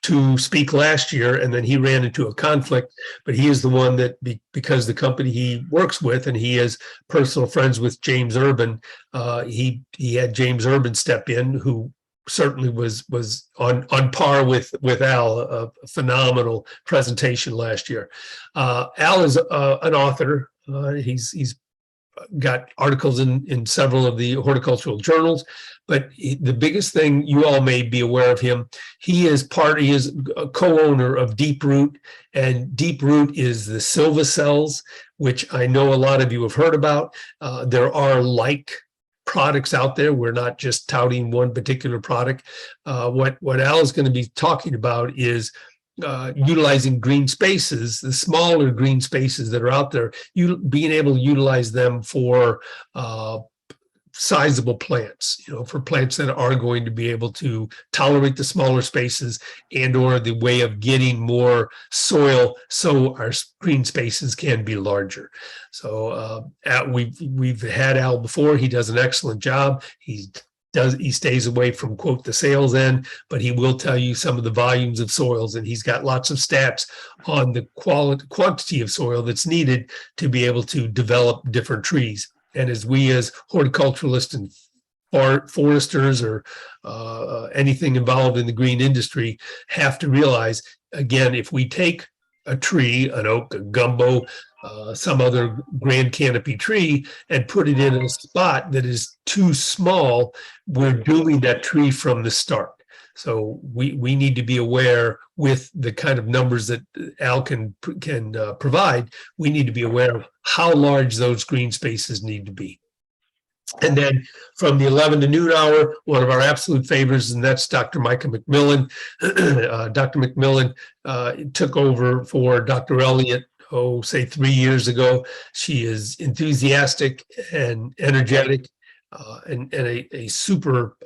to speak last year, and then he ran into a conflict, but he is the one that, because the company he works with, and he is personal friends with James Urban, he had James Urban step in, who certainly was on par with Al, a phenomenal presentation last year. Al is an author. He's got articles in several of the horticultural journals, but the biggest thing, you all may be aware of him, he is a co-owner of Deep Root, and Deep Root is the Silva cells, which I know a lot of you have heard about. There are like products out there. We're not just touting one particular product. What Al is going to be talking about is utilizing green spaces, the smaller green spaces that are out there, being able to utilize them for sizable plants, for plants that are going to be able to tolerate the smaller spaces, and or the way of getting more soil so our green spaces can be larger. So we've had Al before. He does an excellent job. He stays away from, quote, the sales end, but he will tell you some of the volumes of soils, and he's got lots of stats on the quantity of soil that's needed to be able to develop different trees. And as we, as horticulturalists and foresters or anything involved in the green industry, have to realize, again, if we take a tree, an oak, a gumbo, some other grand canopy tree, and put it in a spot that is too small, we're dooling that tree from the start. So we need to be aware, with the kind of numbers that Al can provide, we need to be aware of how large those green spaces need to be. And then from the 11 to noon hour, one of our absolute favorites, and that's Dr. Micah McMillan. Dr. McMillan took over for Dr. Elliott, say 3 years ago. She is enthusiastic and energetic, and a super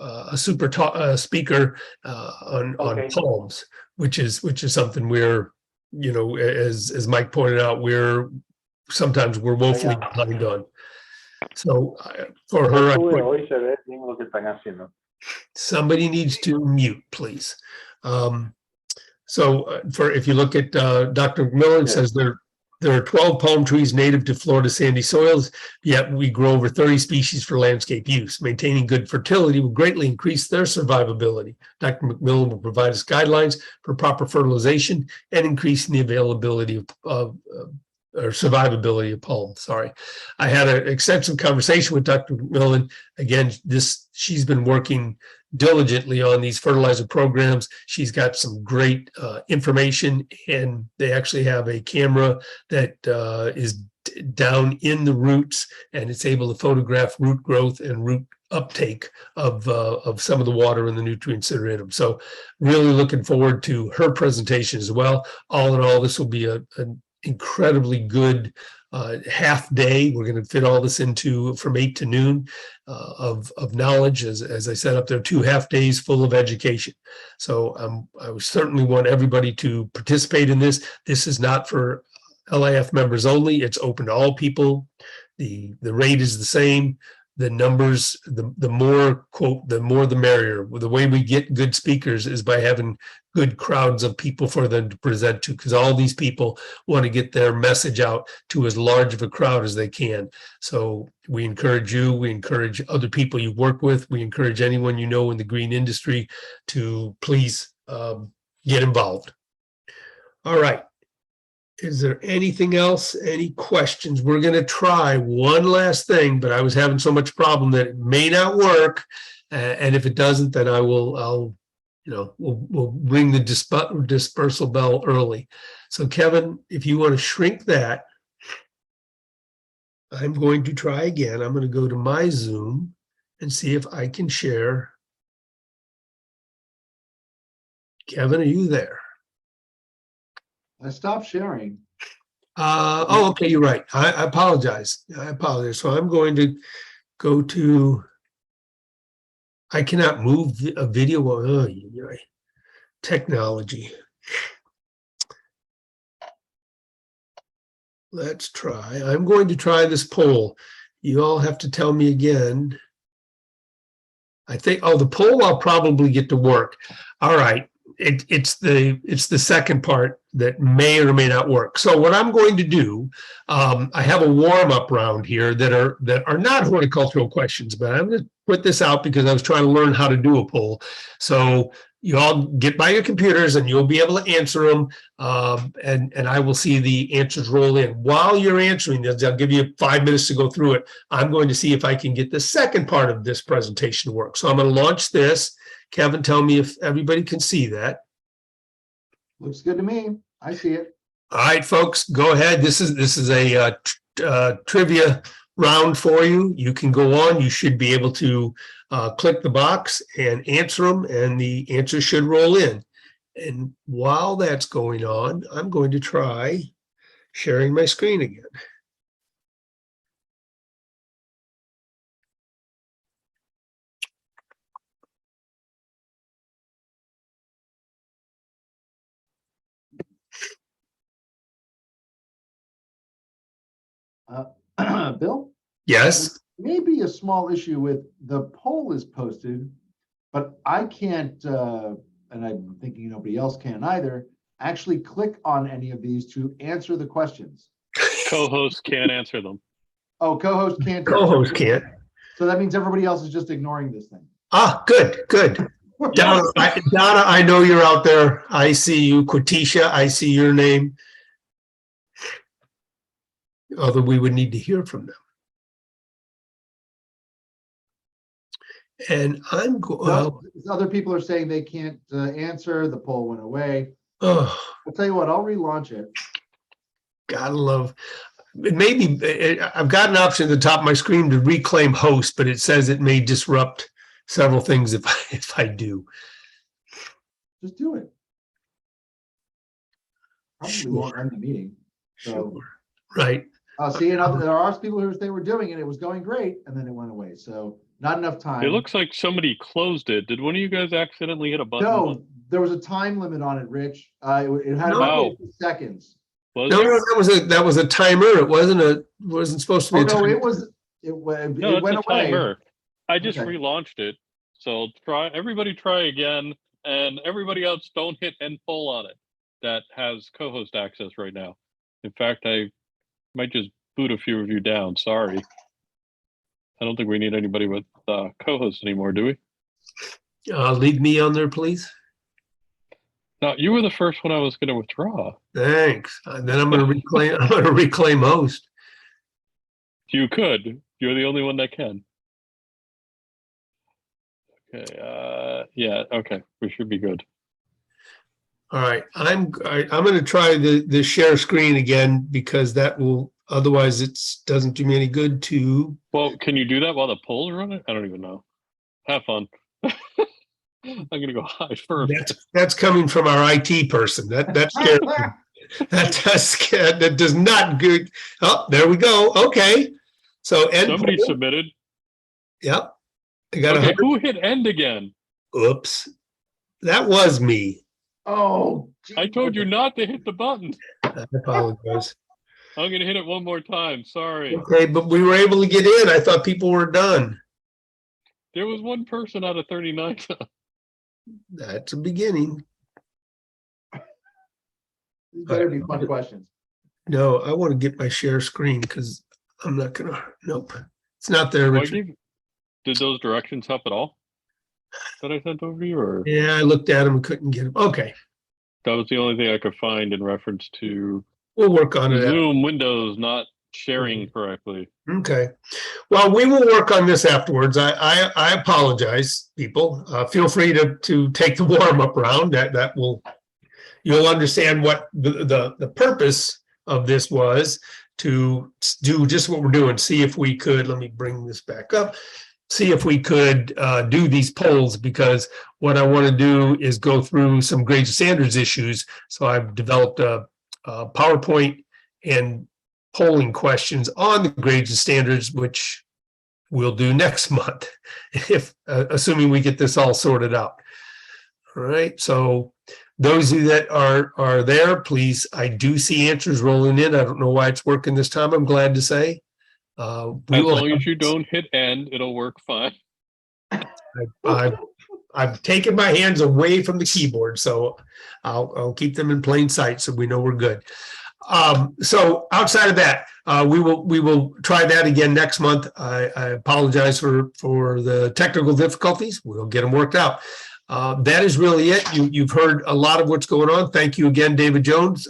speaker on palms, which is something we're, as Mike pointed out, we're woefully behind on. So for her, somebody needs to mute, please. If you look at Dr. McMillan, says there are 12 palm trees native to Florida sandy soils, yet we grow over 30 species for landscape use. Maintaining good fertility will greatly increase their survivability. Dr. McMillan will provide us guidelines for proper fertilization and increasing the availability or survivability of palm. I had an extensive conversation with Dr. McMillan. Again, she's been working diligently on these fertilizer programs. She's got some great information, and they actually have a camera that is down in the roots, and it's able to photograph root growth and root uptake of some of the water and the nutrients that are in them. So really looking forward to her presentation as well. All in all, this will be incredibly good half day. We're going to fit all this into from 8 to noon of knowledge. As I said up there, 2 half days full of education. So I would certainly want everybody to participate in this. This is not for LIAF members only. It's open to all people. The rate is the same. The numbers, the more, quote, the more the merrier. The way we get good speakers is by having good crowds of people for them to present to, because all these people want to get their message out to as large of a crowd as they can. So we encourage you, we encourage other people you work with, we encourage anyone you know in the green industry to please get involved. All right. Is there anything else? Any questions? We're going to try one last thing, but I was having so much problem that it may not work. And if it doesn't, then we'll ring the dispersal bell early. So Kevin, if you want to shrink that, I'm going to try again. I'm going to go to my Zoom and see if I can share. Kevin, are you there? I stopped sharing. Oh, okay, you're right. I apologize. I apologize. So I'm going to go to, I cannot move a video. Oh, technology. Let's try. I'm going to try this poll. You all have to tell me again. I think, oh, the poll I'll probably get to work. All right. It's the second part that may or may not work. So what I'm going to do, I have a warm-up round here that are not horticultural questions, but I'm going to put this out because I was trying to learn how to do a poll. So you all get by your computers and you'll be able to answer them, and I will see the answers roll in. While you're answering this, I'll give you 5 minutes to go through it. I'm going to see if I can get the second part of this presentation to work. So I'm going to launch this. Kevin, tell me if everybody can see that. Looks good to me. I see it. All right, folks, go ahead. This is a trivia round for you. You can go on. You should be able to click the box and answer them, and the answers should roll in. And while that's going on, I'm going to try sharing my screen again. Bill? Yes. Maybe a small issue with the poll is posted, but I can't, and I'm thinking nobody else can either, actually click on any of these to answer the questions. Co-host can't answer them. Oh, co-host can't. Co-host can't. So that means everybody else is just ignoring this thing. Ah, good. Donna, I know you're out there. I see you. Quatisha, I see your name. Although we would need to hear from them. And I'm Well, other people are saying they can't answer. The poll went away. oh, I'll tell you what, I'll relaunch it. gotta love. Maybe I've got an option at the top of my screen to reclaim host, but it says it may disrupt several things if I do. Just do it. Probably won't end the meeting. So, Sure. Right. see, there are people who they were doing it. It was going great, and then it went away. So not enough time. It looks like somebody closed it. Did one of you guys accidentally hit a button? No, there was a time limit on it, Rich. It had No. about 50 seconds. Was No, there? that was a timer. It wasn't supposed to be Oh a no, timer. it went No, it's a away. timer. I just Okay. relaunched it. So everybody try again, and everybody else don't hit end poll on it that has co-host access right now. In fact, I might just boot a few of you down. Sorry. I don't think we need anybody with co-host anymore, do we? Leave me on there, please. No, you were the first one I was going to withdraw. Thanks. Then I'm going to reclaim. I'm going to reclaim host. You could. You're the only one that can. Okay. Yeah. Okay. We should be good. All right. I'm going to try the share screen again because that will otherwise it doesn't do me any good to. Well, can you do that while the polls are running? I don't even know. Have fun. I'm gonna go hide first. That's coming from our IT person. That scares me. That does not good. Oh, there we go. Okay. So end. Somebody poll. submitted. Yep. I got Okay, 100. who hit end again? Oops. That was me. Oh. I told you not to hit the button. I apologize. I'm gonna hit it one more time. Sorry. Okay, but we were able to get in. I thought people were done. There was one person out of 39. That's a beginning. These better be fun questions. No, I want to get my share screen because I'm not gonna. Nope. It's not there, Well, Richard. did those directions help at all that I sent over to you, or Yeah, I looked at them and couldn't get them. Okay. that was the only thing I could find in reference to We'll work on it. Zoom windows not sharing correctly? Okay. Well, we will work on this afterwards. I apologize, people. Feel free to take the warm up round. That will, you'll understand what the purpose of this was, to do just what we're doing. See if we could, let me bring this back up. See if we could do these polls, because what I want to do is go through some grades and standards issues. So I've developed a PowerPoint and polling questions on the grades and standards, which we'll do next month, if assuming we get this all sorted out. All right, so those of you that are there, please, I do see answers rolling in. I don't know why it's working this time, I'm glad to say. We As will long as you don't hit end, it'll work fine. I've taken my hands away from the keyboard, so I'll keep them in plain sight so we know we're good. So outside of that, we will try that again next month. I apologize for the technical difficulties. We'll get them worked out. That is really it. You've heard a lot of what's going on. Thank you again, David Jones,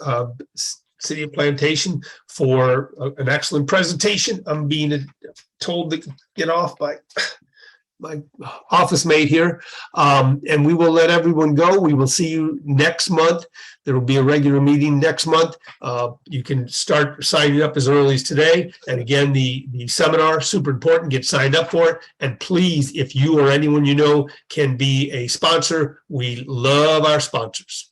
City of Plantation, for an excellent presentation. I'm being told to get off by my office mate here, and we will let everyone go. We will see you next month. There will be a regular meeting next month. You can start signing up as early as today. And again, the seminar, super important, get signed up for it. And please, if you or anyone you know can be a sponsor, we love our sponsors.